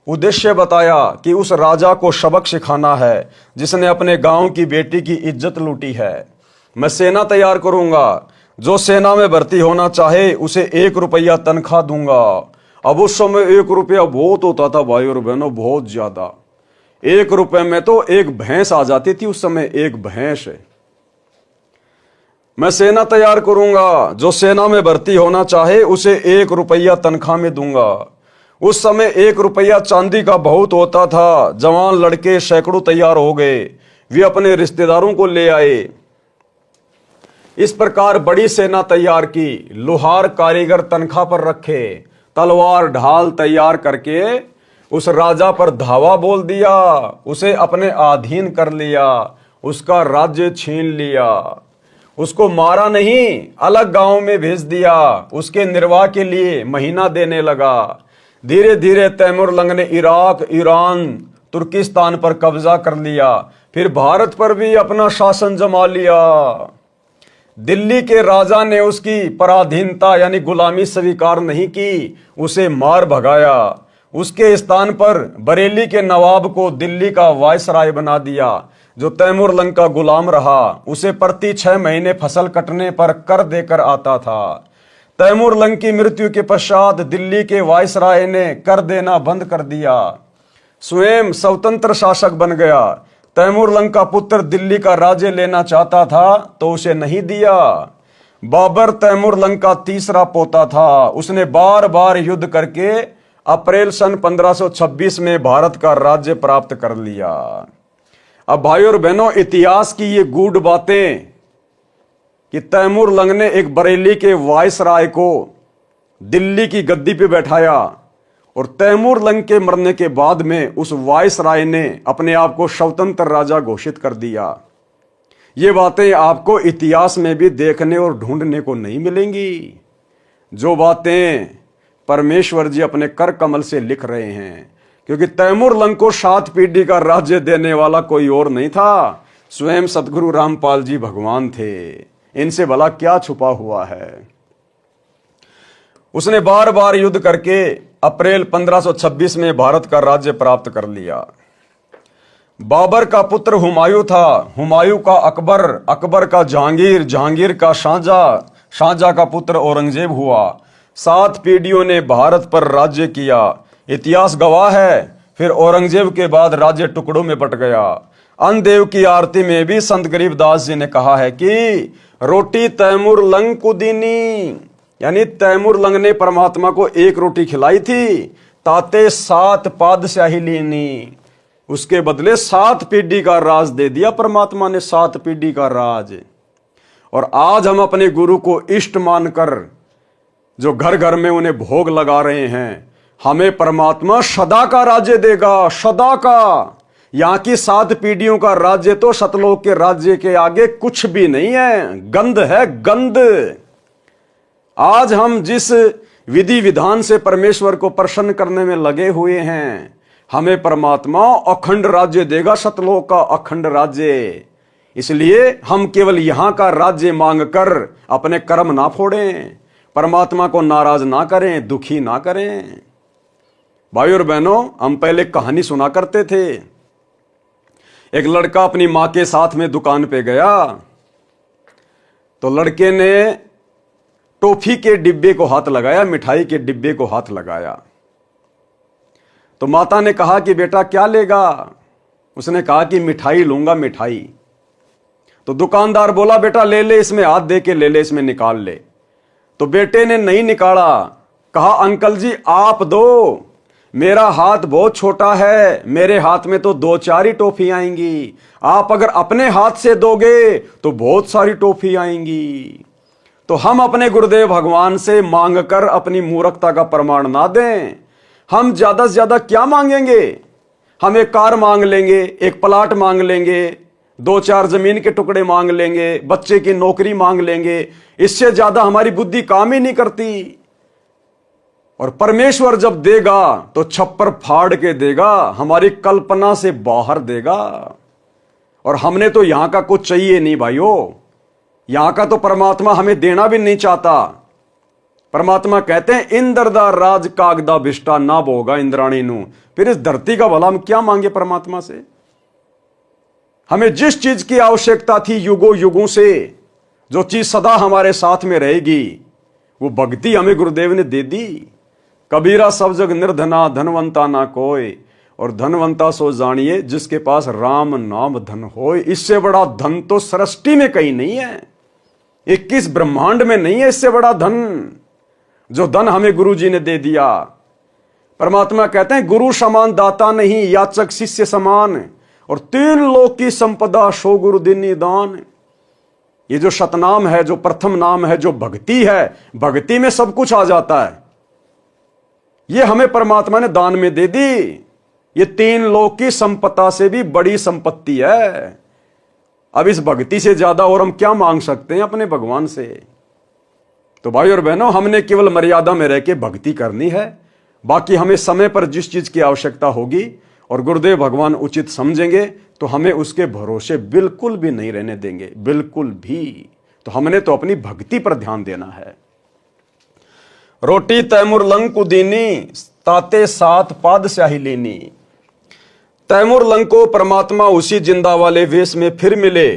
उद्देश्य बताया कि उस राजा को सबक सिखाना है जिसने अपने गांव की बेटी की इज्जत लूटी है। मैं सेना तैयार करूंगा, जो सेना में भर्ती होना चाहे उसे 1 रुपया तनख्वाह दूंगा। अब उस समय 1 रुपया बहुत होता था भाई और बहनों, बहुत ज्यादा। 1 रुपए में तो 1 भैंस आ जाती थी उस समय, 1 भैंस। मैं सेना तैयार करूंगा, जो सेना में भर्ती होना चाहे उसे 1 रुपया तनख्वाह में दूंगा। उस समय 1 रुपया चांदी का बहुत होता था। जवान लड़के सैकड़ों तैयार हो गए, वे अपने रिश्तेदारों को ले आए। इस प्रकार बड़ी सेना तैयार की, लोहार कारीगर तनख्वाह पर रखे, तलवार ढाल तैयार करके उस राजा पर धावा बोल दिया, उसे अपने अधीन कर लिया, उसका राज्य छीन लिया। उसको मारा नहीं, अलग गांव में भेज दिया, उसके निर्वाह के लिए महीना देने लगा। धीरे धीरे तैमूर लंग ने इराक, ईरान, तुर्किस्तान पर कब्जा कर लिया, फिर भारत पर भी अपना शासन जमा लिया। दिल्ली के राजा ने उसकी पराधीनता यानी गुलामी स्वीकार नहीं की, उसे मार भगाया। उसके स्थान पर बरेली के नवाब को दिल्ली का वायसराय बना दिया, जो तैमूर लंग का गुलाम रहा। उसे प्रति 6 महीने फसल कटने पर कर देकर आता था। तैमूर लंग की मृत्यु के पश्चात दिल्ली के वायसराय ने कर देना बंद कर दिया, स्वयं स्वतंत्र शासक बन गया। तैमूर लंग का पुत्र दिल्ली का राज्य लेना चाहता था तो उसे नहीं दिया। बाबर तैमूर लंग का तीसरा पोता था। उसने बार बार युद्ध करके अप्रैल सन 1526 में भारत का राज्य प्राप्त कर लिया। अब भाइयों और बहनों, इतिहास की ये गूढ़ बातें कि तैमूर लंग ने एक बरेली के वायसराय को दिल्ली की गद्दी पे बैठाया और तैमूर लंग के मरने के बाद में उस वायसराय ने अपने आप को स्वतंत्र राजा घोषित कर दिया। ये बातें आपको इतिहास में भी देखने और ढूंढने को नहीं मिलेंगी। जो बातें परमेश्वर जी अपने कर कमल से लिख रहे हैं, क्योंकि तैमूर लंग को 7 पीढ़ी का राज्य देने वाला कोई और नहीं था, स्वयं सतगुरु रामपाल जी भगवान थे। इनसे भला क्या छुपा हुआ है। उसने बार बार युद्ध करके अप्रैल 1526 में भारत का राज्य प्राप्त कर लिया। बाबर का पुत्र हुमायूं था, हुमायूं का अकबर, अकबर का जहांगीर, जहांगीर का शाहजहां, शाहजहां का पुत्र औरंगजेब हुआ। 7 पीढ़ियों ने भारत पर राज्य किया। इतिहास गवाह है, फिर औरंगजेब के बाद राज्य टुकड़ों में बट गया। अन्नदेव की आरती में भी संत गरीबदास जी ने कहा है कि रोटी तैमूर लंग को दीनी, यानी तैमूर लंग ने परमात्मा को एक रोटी खिलाई थी, ताते 7 पादशाही लीनी, उसके बदले 7 पीढ़ी का राज दे दिया परमात्मा ने, 7 पीढ़ी का राज। और आज हम अपने गुरु को इष्ट मानकर जो घर घर में उन्हें भोग लगा रहे हैं, हमें परमात्मा सदा का राज्य देगा, सदा का। यहां की 7 पीढ़ियों का राज्य तो सतलोक के राज्य के आगे कुछ भी नहीं है, गंध है, गंध। आज हम जिस विधि विधान से परमेश्वर को प्रसन्न करने में लगे हुए हैं, हमें परमात्मा अखंड राज्य देगा, सतलोक का अखंड राज्य। इसलिए हम केवल यहां का राज्य मांगकर अपने कर्म ना फोड़ें, परमात्मा को नाराज ना करें, दुखी ना करें। भाई और बहनों, हम पहले कहानी सुना करते थे। एक लड़का अपनी मां के साथ में दुकान पे गया, तो लड़के ने टॉफी के डिब्बे को हाथ लगाया, मिठाई के डिब्बे को हाथ लगाया। तो माता ने कहा कि बेटा क्या लेगा? उसने कहा कि मिठाई लूंगा, मिठाई। तो दुकानदार बोला बेटा ले ले, इसमें हाथ दे के ले ले, इसमें निकाल ले। तो बेटे ने नहीं निकाला, कहा अंकल जी आप दो, मेरा हाथ बहुत छोटा है, मेरे हाथ में तो 2-4 ही टॉफी आएंगी, आप अगर अपने हाथ से दोगे तो बहुत सारी टॉफी आएंगी। तो हम अपने गुरुदेव भगवान से मांगकर अपनी मूर्खता का प्रमाण ना दें। हम ज्यादा से ज्यादा क्या मांगेंगे? हम एक कार मांग लेंगे, एक प्लाट मांग लेंगे, 2-4 जमीन के टुकड़े मांग लेंगे, बच्चे की नौकरी मांग लेंगे। इससे ज्यादा हमारी बुद्धि काम ही नहीं करती। और परमेश्वर जब देगा तो छप्पर फाड़ के देगा, हमारी कल्पना से बाहर देगा। और हमने तो यहां का कुछ चाहिए नहीं भाइयों, यहां का तो परमात्मा हमें देना भी नहीं चाहता। परमात्मा कहते हैं इंद्रदा राज कागदा बिष्टा ना बोगा इंद्राणी नू। फिर इस धरती का भला हम क्या मांगे परमात्मा से? हमें जिस चीज की आवश्यकता थी युगों युगों से, जो चीज सदा हमारे साथ में रहेगी, वो भक्ति हमें गुरुदेव ने दे दी। कबीरा सब जग निर्धना धनवंता ना कोई, और धनवंता सो जानिए जिसके पास राम नाम धन होए। इससे बड़ा धन तो सृष्टि में कहीं नहीं है, 21 ब्रह्मांड में नहीं है इससे बड़ा धन, जो धन हमें गुरु जी ने दे दिया। परमात्मा कहते हैं गुरु समान दाता नहीं, याचक शिष्य समान, और 3 लोक की संपदा सो गुरु दीनी दान। ये जो सतनाम है, जो प्रथम नाम है, जो भक्ति है, भक्ति में सब कुछ आ जाता है। ये हमें परमात्मा ने दान में दे दी। ये 3 लोक की संपदा से भी बड़ी संपत्ति है। अब इस भक्ति से ज्यादा और हम क्या मांग सकते हैं अपने भगवान से? तो भाई और बहनों, हमने केवल मर्यादा में रह के भक्ति करनी है। बाकी हमें समय पर जिस चीज की आवश्यकता होगी और गुरुदेव भगवान उचित समझेंगे तो हमें उसके भरोसे बिल्कुल भी नहीं रहने देंगे, बिल्कुल भी। तो हमने तो अपनी भक्ति पर ध्यान देना है। रोटी तैमूर लंग को दीनी, ताते 7 पादशाही लीनी। तैमूर लंग को परमात्मा उसी जिंदा वाले वेश में फिर मिले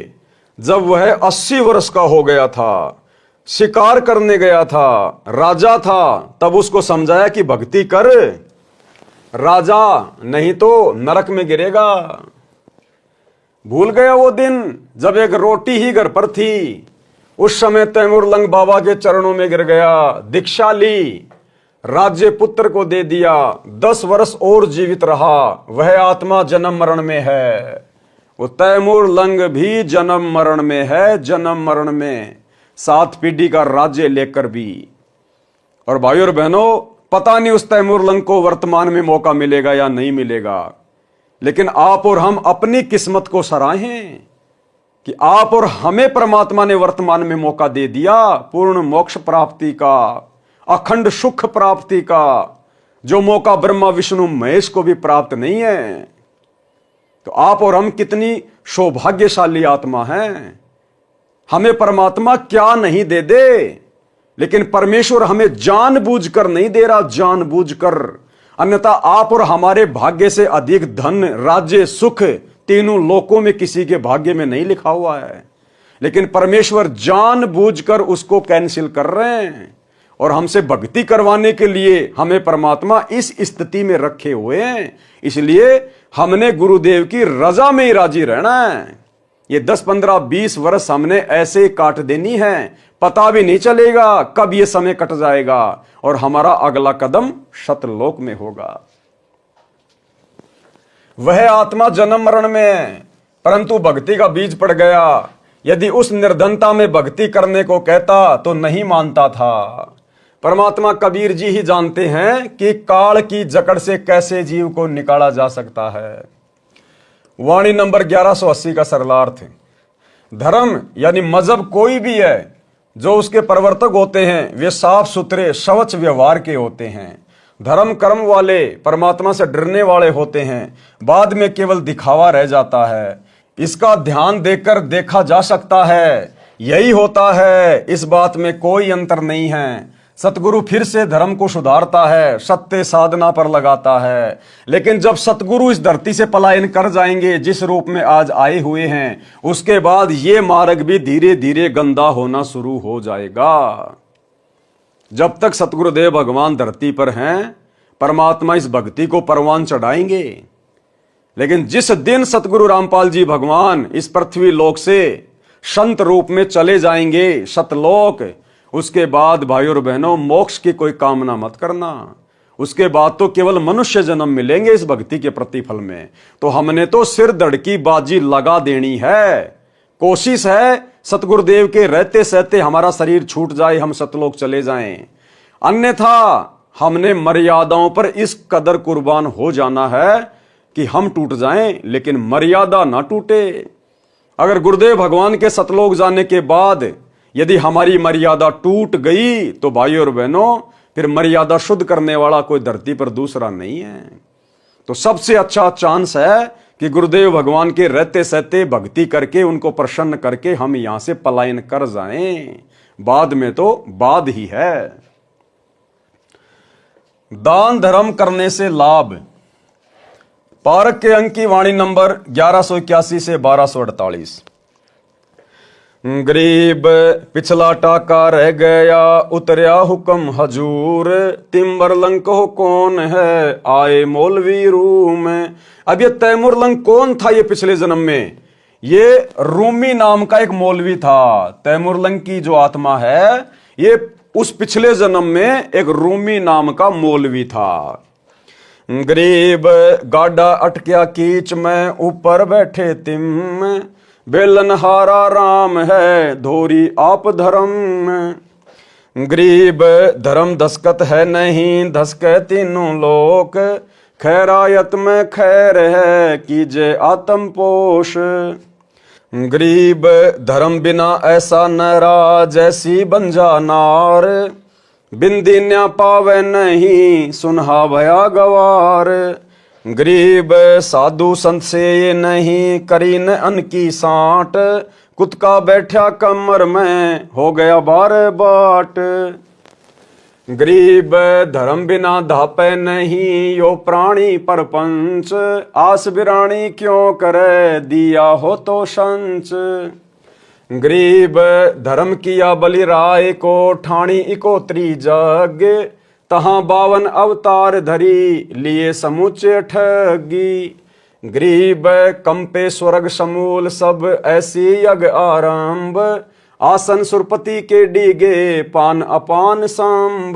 जब वह 80 वर्ष का हो गया था, शिकार करने गया था, राजा था। तब उसको समझाया कि भक्ति कर राजा, नहीं तो नरक में गिरेगा। भूल गया वो दिन जब एक रोटी ही घर पर थी। उस समय तैमूर लंग बाबा के चरणों में गिर गया, दीक्षा ली, राज्य पुत्र को दे दिया, 10 वर्ष और जीवित रहा। वह आत्मा जन्म मरण में है, वो तैमूर लंग भी जन्म मरण में है, जन्म मरण में, 7 पीढ़ी का राज्य लेकर भी। और भाइयों और बहनों, पता नहीं उस तैमूर लंग को वर्तमान में मौका मिलेगा या नहीं मिलेगा, लेकिन आप और हम अपनी किस्मत को सराहें कि आप और हमें परमात्मा ने वर्तमान में मौका दे दिया पूर्ण मोक्ष प्राप्ति का, अखंड सुख प्राप्ति का, जो मौका ब्रह्मा विष्णु महेश को भी प्राप्त नहीं है। तो आप और हम कितनी सौभाग्यशाली आत्मा हैं। हमें परमात्मा क्या नहीं दे दे, लेकिन परमेश्वर हमें जानबूझकर नहीं दे रहा, जानबूझकर। अन्यथा आप और हमारे भाग्य से अधिक धन, राज्य, सुख तीनों लोकों में किसी के भाग्य में नहीं लिखा हुआ है, लेकिन परमेश्वर जानबूझकर उसको कैंसिल कर रहे हैं और हमसे भक्ति करवाने के लिए हमें परमात्मा इस स्थिति में रखे हुए हैं। इसलिए हमने गुरुदेव की रजा में ही राजी रहना है। ये 10, 15, 20 वर्ष हमने ऐसे काट देनी है, पता भी नहीं चलेगा कब ये समय कट जाएगा और हमारा अगला कदम सतलोक में होगा। वह आत्मा जन्म मरण में है, परंतु भक्ति का बीज पड़ गया। यदि उस निर्धनता में भक्ति करने को कहता तो नहीं मानता था। परमात्मा कबीर जी ही जानते हैं कि काल की जकड़ से कैसे जीव को निकाला जा सकता है। वाणी नंबर 1180 का सरलार्थ। धर्म यानी मजहब कोई भी है, जो उसके प्रवर्तक होते हैं वे साफ सुथरे शवच व्यवहार के होते हैं। धर्म कर्म वाले परमात्मा से डरने वाले होते हैं, बाद में केवल दिखावा रह जाता है। इसका ध्यान देकर देखा जा सकता है, यही होता है, इस बात में कोई अंतर नहीं है। सतगुरु फिर से धर्म को सुधारता है, सत्य साधना पर लगाता है। लेकिन जब सतगुरु इस धरती से पलायन कर जाएंगे जिस रूप में आज आए हुए हैं, उसके बाद ये मार्ग भी धीरे धीरे गंदा होना शुरू हो जाएगा। जब तक सतगुरुदेव भगवान धरती पर हैं, परमात्मा इस भक्ति को परवान चढ़ाएंगे। लेकिन जिस दिन सतगुरु रामपाल जी भगवान इस पृथ्वी लोक से संत रूप में चले जाएंगे सतलोक, उसके बाद भाई और बहनों मोक्ष की कोई कामना मत करना। उसके बाद तो केवल मनुष्य जन्म मिलेंगे इस भक्ति के प्रतिफल में। तो हमने तो सिर धड़ की बाजी लगा देनी है। कोशिश है सतगुरुदेव के रहते सहते हमारा शरीर छूट जाए, हम सतलोक चले जाएं। अन्यथा हमने मर्यादाओं पर इस कदर कुर्बान हो जाना है कि हम टूट जाएं, लेकिन मर्यादा ना टूटे। अगर गुरुदेव भगवान के सतलोक जाने के बाद यदि हमारी मर्यादा टूट गई तो भाई और बहनों फिर मर्यादा शुद्ध करने वाला कोई धरती पर दूसरा नहीं है। तो सबसे अच्छा चांस है कि गुरुदेव भगवान के रहते सहते भक्ति करके उनको प्रसन्न करके हम यहां से पलायन कर जाएं। बाद में तो बाद ही है। दान धर्म करने से लाभ। पारक के अंक की वाणी नंबर 1181 से 1248। गरीब पिछला टाका रह गया, उतरया हुक्म हजूर, तिम्बरलंग को कौन है, आए मौलवी रूम। अब ये तैमूरलंग कौन था ये पिछले जन्म में? ये रूमी नाम का एक मौलवी था। तैमूरलंग की जो आत्मा है ये उस पिछले जन्म में एक रूमी नाम का मौलवी था। गरीब गाड़ा अटकिया कीच में, ऊपर बैठे तिम, बेलनहारा राम है, धोरी आप धर्म। गरीब धर्म दस्कत है नहीं, धसके तीनों लोक, खैरायत में खैर है, कीजे आत्म पोष। गरीब धर्म बिना ऐसा नरा, जैसी बंजा नार, बिंदी न्या पावे नहीं, सुनहा भया गवार। गरीब साधु संत से ये नहीं, करी न अन की साट, कुत्का बैठा कमर में, हो गया बार बाट। गरीब धर्म बिना धापे नहीं, यो प्राणी परपंच, आस बिरानी क्यों करे, दिया हो तो संच। गरीब धर्म किया बलि राय को, ठाणी इकोत्री जग, तहां 52 अवतार धरी, लिए समुचे ठगी। गरीब कंपे स्वर्ग समूल सब, ऐसी यज्ञ आरंभ, आसन सुरपति के डीगे, पान अपान सांब।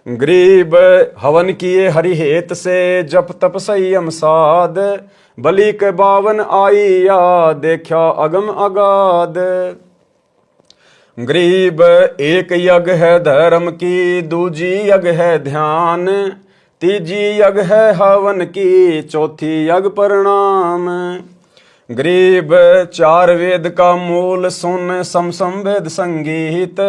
गरीब हवन किए हरिहेत से, जप तप संयम साध, बलि के 52 आईया, देखा अगम अगाध। गरीब एक यज्ञ है धर्म की, दूजी यज्ञ है ध्यान, तीजी यज्ञ है हवन की, चौथी यज्ञ प्रणाम। गरीब 4 वेद का मूल सुन, समसम वेद संगीत,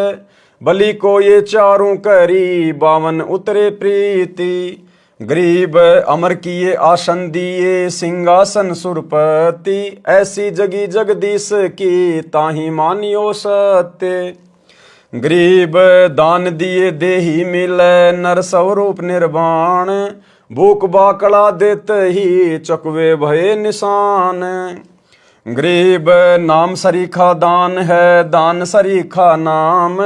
बलि को ये चारों करी, 52 उतरे प्रीति। गरीब अमर किए आसन दिए सिंहासन सुरपति, ऐसी जगी जगदीश की ताही मानियो सत्य। गरीब दान दिए देही मिले नर स्वरूप निर्वाण, भूख बाकड़ा देते ही चकवे भये निशान। गरीब नाम सरीखा दान है दान सरीखा नाम,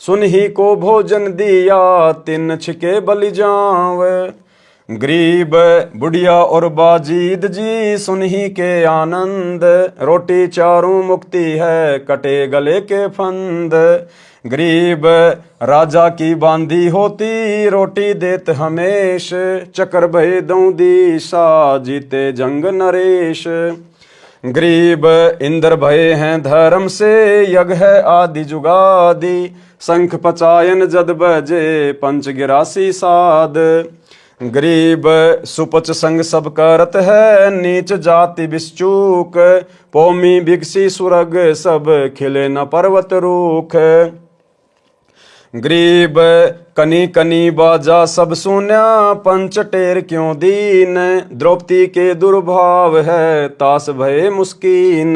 सुन ही को भोजन दिया तिन छिके बलि जाव। गरीब बुढ़िया और बाजीद जी सुन ही के आनंद, रोटी चारों मुक्ति है कटे गले के फंद। गरीब राजा की बांधी होती रोटी देत हमेश, चकर भय दऊं दिशा जीते जंग नरेश। गरीब इंद्र भय हैं धर्म से यज्ञ है आदि जुगादि, शंख पचायन जद बजे पंच गिरासी साध। गरीब सुपच संग सब करत है नीच जाति बिश्चूक, पौमी भिक्षी सुरग सब खिले न पर्वत रूख। गरीब कनी कनी बाजा सब सुन्या पंच टेर क्यों दीन, द्रौपदी के दुर्भाव है तास भये मुस्कीन।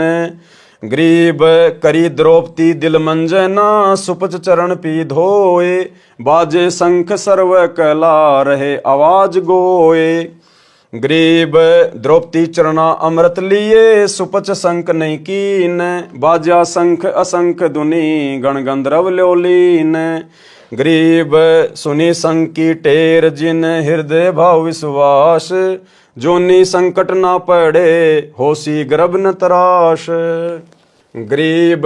गरीब करी द्रौपदी दिल मंजना सुपच चरण पी धोए, बाजे शंख सर्व कला रहे आवाज गोए। गरीब द्रौपदी चरना अमृत लिए सुपच शंख नहीं कीन, बाजा शंख असंख दुनी गण गंधर्व ल्योलीन। गरीब सुनी शंख की टेर जिन हृदय भाव विश्वास, जोनी संकट ना पड़े होसी गर्भ न तराश। गरीब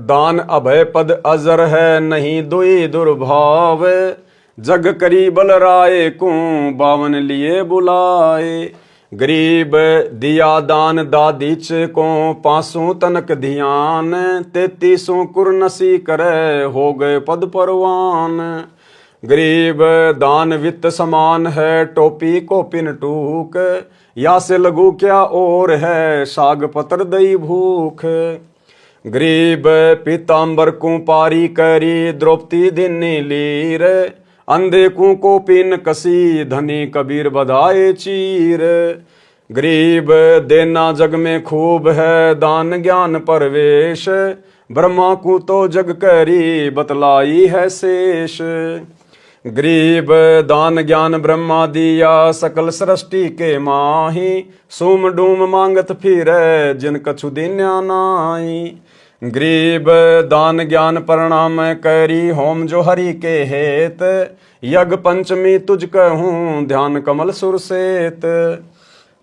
दान अभय पद अजर है नहीं दुई दुर्भाव, जग करी बलराए को बावन लिए बुलाए। गरीब दिया दान दादीच को पांसों तनक ध्यान, 33 कुरनसी करे हो गए पद परवान। गरीब दान वित्त समान है टोपी को पिन टूक, या से लगू क्या और है साग पत्र दई भूख। गरीब पीताम्बर को पारी करी द्रौपदी दिनी लीर, अंधे को पिन कसी धनी कबीर बधाए चीर। गरीब देना जग में खूब है दान ज्ञान परवेश, ब्रह्मा को तो जग करी बतलाई है शेष। गरीब दान ज्ञान ब्रह्मा दिया सकल सृष्टि के माही, सूम डूम मांगत फिरे जिन कछु दिन्या नाई। गरीब दान ज्ञान प्रणाम करी होम जो हरि के हेत, यज्ञ पंचमी तुझ कहूँ ध्यान कमल सुरसेत।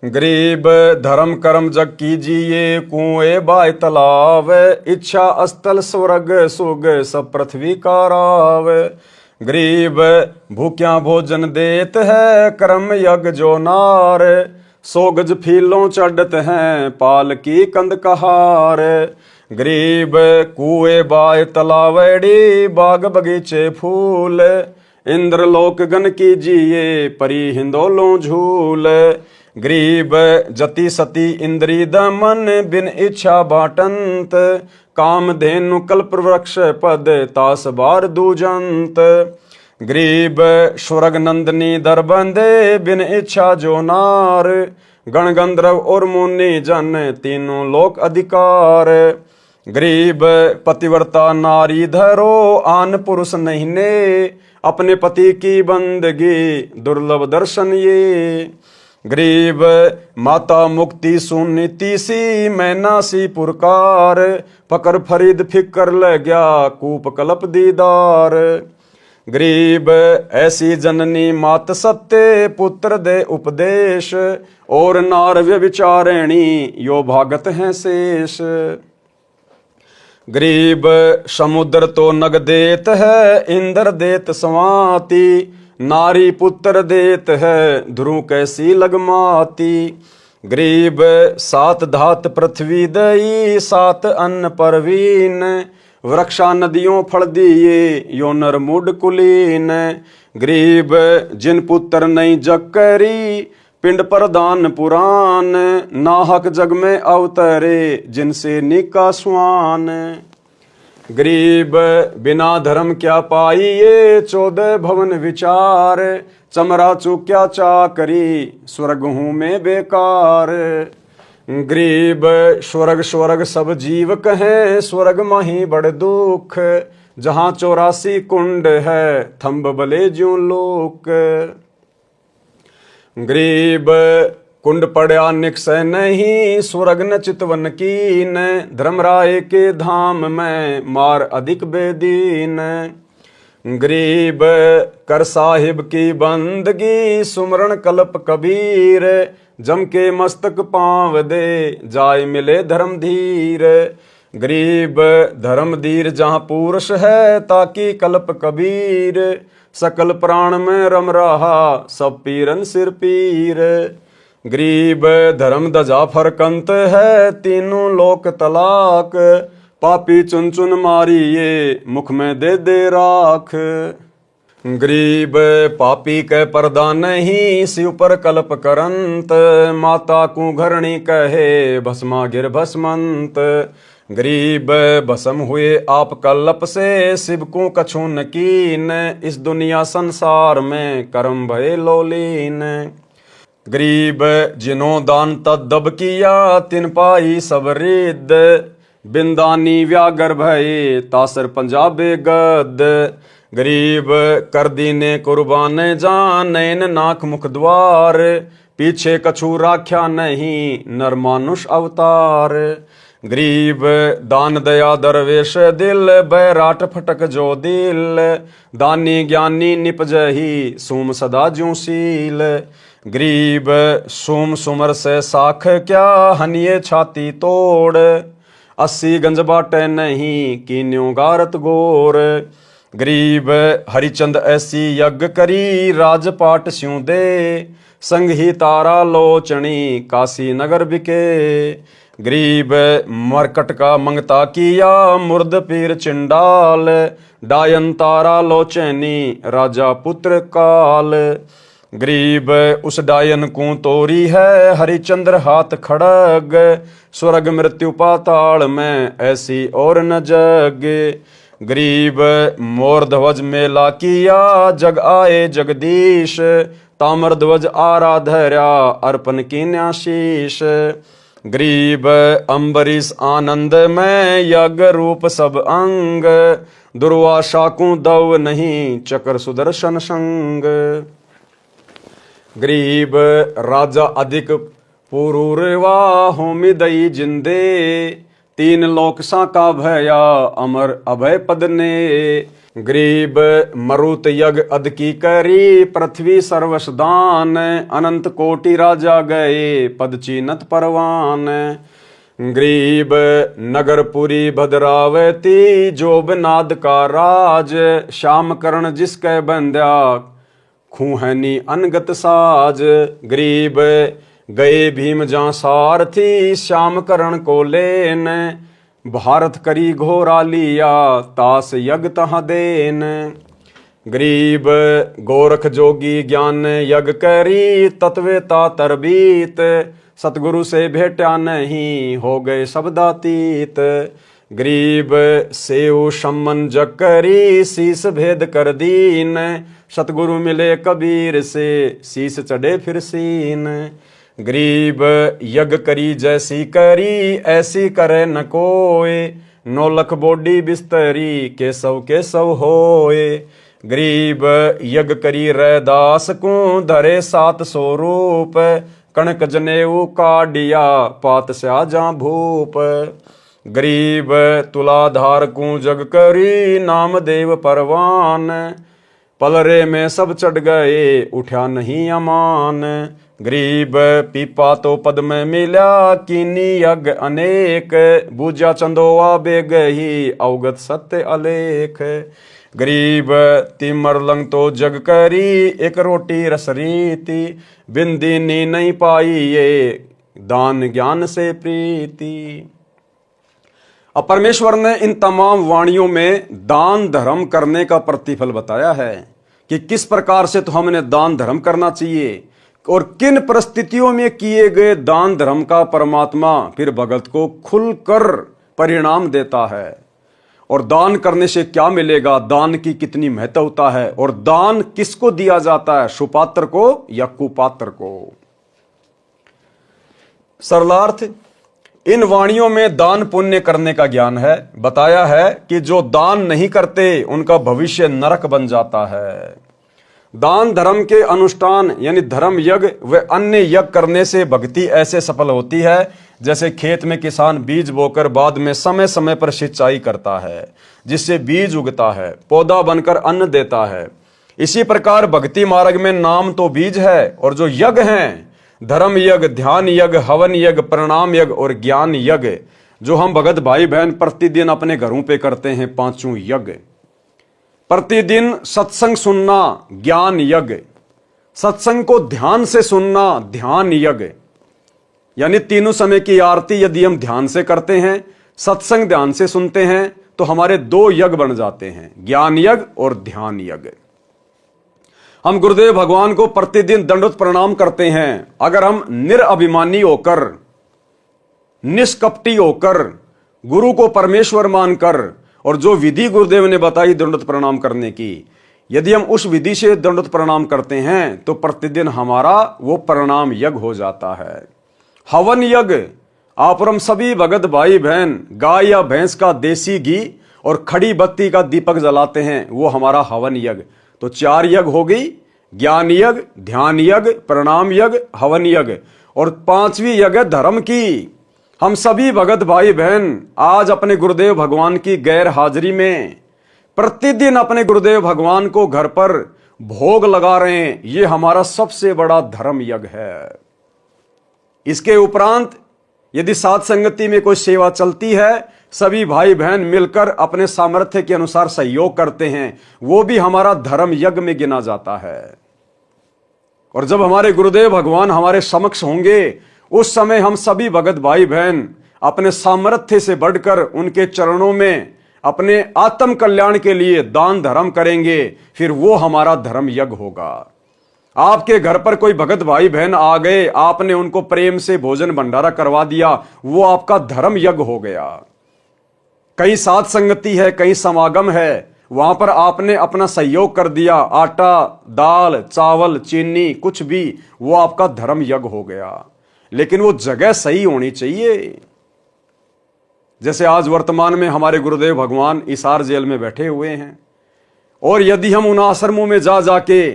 गरीब धर्म कर्म जग कीजिए कुएं बाय तालाब, इच्छा अस्थल स्वर्ग सुग सब पृथ्वी का राव। गरीब भूख्या भोजन देत है कर्म यज्ञ जो नार, 100 गज फीलों चढ़त हैं पाल की कंद कहार। गरीब कुएं बाय तलावड़ी बाग बगीचे फूल, इंद्रलोक गण कीजिए परी हिंदोलों झूल। गरीब जति सती इंद्री दमन बिन इच्छा बाटंत, काम धेनु कल्प वृक्ष पद तास बार दूजंत। गरीब स्वर्ग नंदनी दर बंदे बिन इच्छा जो नार, गण गंधर्व और मुनि जन तीनों लोक अधिकार। गरीब पतिव्रता नारी धरो आन पुरुष नहीं ने, अपने पति की बंदगी दुर्लभ दर्शन ये। गरीब माता मुक्ति सुनीति सी मैना सी पुरकार, पकर फरीद फिकर ल गया कूप कलप दीदार। गरीब ऐसी जननी मात सत्य पुत्र दे उपदेश, और नार व्यभिचारिणी यो भागत हैं शेष। गरीब समुद्र तो नग देत है इंद्र देत स्वाति, नारी पुत्र देत है ध्रुव कैसी लगमाती। गरीब 7 धात पृथ्वी दई 7 अन्न परवीन, वृक्षा नदियों फल दिए यो नर मूड कुलीन। गरीब जिन पुत्र नहीं जग करी पिंड प्रदान पुराण, नाहक जग में अवतरे जिनसे निका स्वान। गरीब बिना धर्म क्या पाइए, 14 भवन विचार, चमरा चूक्या चाकरी, स्वर्ग हूं मैं बेकार। गरीब स्वर्ग स्वर्ग सब जीव कहें, स्वर्ग माही बड़ दुख, जहां 84 कुंड है, थंब बले ज्यों लोक। गरीब कुंड पड़ा निकसै नहीं, स्वर्ग न चितवन कीन, धर्मराय के धाम में मार अधिक बेदीन। गरीब कर साहिब की बंदगी, सुमरण कल्प कबीर, जम के मस्तक पांव दे, जाय मिले धर्म धीर। गरीब धर्म धीर जहाँ पुरुष है, ताकि कल्प कबीर, सकल प्राण में रम रहा, सब पीरन सिर पीर। गरीब धर्म दजा फरकंत है, तीनों लोक तलाक, पापी चुन चुन मारिए, मुख में दे दे राख। गरीब पापी के पर्दा नहीं, शिव पर कल्प करंत, माता को घरणी कहे, भस्मा गिर भस्मंत। गरीब भस्म हुए आप कल्प से, शिव को कछु न कीन, इस दुनिया संसार में कर्म भय लोलीन। गरीब जिन्हों दान तदब किया, तिन पाई सब रिद, बिंदानी व्यागर भये, तासर पंजाबे गद। गरीब कर दीने कुर्बान जान, नैन नाक मुख द्वार, पीछे कछु राख्या नहीं, नर मानुष अवतार। गरीब दान दया दरवेश दिल, बैराट फटक जो दिल, दानी ज्ञानी निपजही, सोम सदा ज्यों सील। गरीब सोम सुमर से साख क्या, हनिये छाती तोड़, 80 गंज बाटे नहीं, कीन्यों गारत गोर। गरीब हरिचंद ऐसी यज्ञ करी, राजपाट स्यों दे, संग ही तारा लोचनी, काशी नगर बिके। गरीब मरकट का मंगता किया, मुर्द पीर चिंडाल, डायन तारा लोचनी, राजा पुत्र काल। गरीब उस डायन को तोरी है, हरिचंद्र हाथ खड़ग, स्वर्ग मृत्यु पाताल में ऐसी और न जग। गरीब मोर ध्वज मेला किया, जग आए जगदीश, ताम्र ध्वज आराधर्या, अर्पण की न्याशीष। गरीब अम्बरीश आनंद में, यज्ञ रूप सब अंग, दुर्वासा को दव नहीं, चक्र सुदर्शन संग। गरीब राजा अधिक पुरूरवा, होमी दई जिंदे, 3 लोक साका भया, अमर अभय पद ने। गरीब मरुत यज्ञ अद की करी, पृथ्वी सर्वस दान, अनंत कोटि राजा गए, पद चीनत परवान। गरीब नगरपुरी भद्रावती, जोब नाद का राज, श्याम करण जिसके बंद्या, खूहनी अनगत साज। गरीब गए भीम जहाँ सारथी, श्याम करण को लेन, भारत करी घोरा लिया, तास यज्ञ तहाँ देन। गरीब गोरख जोगी ज्ञान यज्ञ करी, तत्वेता तरबीत, सतगुरु से भेटा नहीं, हो गए शब्दातीत। गरीब सेव सम्मन जग करी, शीस भेद कर दीन, सतगुरु मिले कबीर से, शीस चढ़े फिर सीन। गरीब यज्ञ करी जैसी करी, ऐसी करे न कोय, 9 लख बोडी बिस्तरी, केसव केसव होए। गरीब यज्ञ करी रैदास को, धरे 700 रूप, कणक जनेऊ काडिया, पात स्या जा भूप। गरीब तुलाधार को जग करी, नाम देव परवान, पलरे में सब चढ़ गए, उठा नहीं अमान। गरीब पीपा तो पद में मिला, कीनी यज्ञ अनेक, बूझा चंदोआ बेगही, अवगत सत्य अलेख। गरीब तिमर लंग तो जग करी, एक रोटी रस रीति, बिंदीनी नहीं पाई ये, दान ज्ञान से प्रीति। अब परमेश्वर ने इन तमाम वाणियों में दान धर्म करने का प्रतिफल बताया है कि किस प्रकार से तो हमें दान धर्म करना चाहिए और किन परिस्थितियों में किए गए दान धर्म का परमात्मा फिर भगत को खुलकर परिणाम देता है। और दान करने से क्या मिलेगा, दान की कितनी महत्वता है, और दान किसको दिया जाता है, सुपात्र को या कुपात्र को। सरलार्थ, इन वाणियों में दान पुण्य करने का ज्ञान है। बताया है कि जो दान नहीं करते उनका भविष्य नरक बन जाता है। दान धर्म के अनुष्ठान यानी धर्म यज्ञ व अन्य यज्ञ करने से भक्ति ऐसे सफल होती है जैसे खेत में किसान बीज बोकर बाद में समय समय पर सिंचाई करता है, जिससे बीज उगता है, पौधा बनकर अन्न देता है। इसी प्रकार भक्ति मार्ग में नाम तो बीज है, और जो यज्ञ हैं, धर्म यज्ञ, ध्यान यज्ञ, हवन यज्ञ, प्रणाम यज्ञ और ज्ञान यज्ञ, जो हम भगत भाई बहन प्रतिदिन अपने घरों पे करते हैं, पांचों यज्ञ। प्रतिदिन सत्संग सुनना ज्ञान यज्ञ, सत्संग को ध्यान से सुनना ध्यान यज्ञ, यानी तीनों समय की आरती यदि हम ध्यान से करते हैं, सत्संग ध्यान से सुनते हैं, तो हमारे दो यज्ञ बन जाते हैं, ज्ञान यज्ञ और ध्यान यज्ञ। हम गुरुदेव भगवान को प्रतिदिन दंडवत प्रणाम करते हैं। अगर हम निरअभिमानी होकर, निष्कपटी होकर, गुरु को परमेश्वर मानकर, और जो विधि गुरुदेव ने बताई दंडवत प्रणाम करने की, यदि हम उस विधि से दंडवत प्रणाम करते हैं तो प्रतिदिन हमारा वो प्रणाम यज्ञ हो जाता है। हवन यज्ञ, आप और हम सभी भगत भाई बहन गाय या भैंस का देसी घी और खड़ी बत्ती का दीपक जलाते हैं, वो हमारा हवन यज्ञ। तो 4 यज्ञ हो गई, ज्ञान यज्ञ, ध्यान यज्ञ, प्रणाम यज्ञ, हवन यज्ञ, और 5वीं यज्ञ धर्म की। हम सभी भगत भाई बहन आज अपने गुरुदेव भगवान की गैर हाजिरी में प्रतिदिन अपने गुरुदेव भगवान को घर पर भोग लगा रहे हैं। ये हमारा सबसे बड़ा धर्म यज्ञ है। इसके उपरांत यदि साथ संगति में कोई सेवा चलती है, सभी भाई बहन मिलकर अपने सामर्थ्य के अनुसार सहयोग करते हैं, वो भी हमारा धर्म यज्ञ में गिना जाता है। और जब हमारे गुरुदेव भगवान हमारे समक्ष होंगे, उस समय हम सभी भगत भाई बहन अपने सामर्थ्य से बढ़कर उनके चरणों में अपने आत्म कल्याण के लिए दान धर्म करेंगे, फिर वो हमारा धर्म यज्ञ होगा। आपके घर पर कोई भगत भाई बहन आ गए, आपने उनको प्रेम से भोजन भंडारा करवा दिया, वो आपका धर्म यज्ञ हो गया। कहीं साथ संगति है, कहीं समागम है, वहां पर आपने अपना सहयोग कर दिया, आटा, दाल, चावल, चीनी, कुछ भी, वो आपका धर्म यज्ञ हो गया। लेकिन वो जगह सही होनी चाहिए। जैसे आज वर्तमान में हमारे गुरुदेव भगवान इसार जेल में बैठे हुए हैं, और यदि हम उन आश्रमों में जा जाके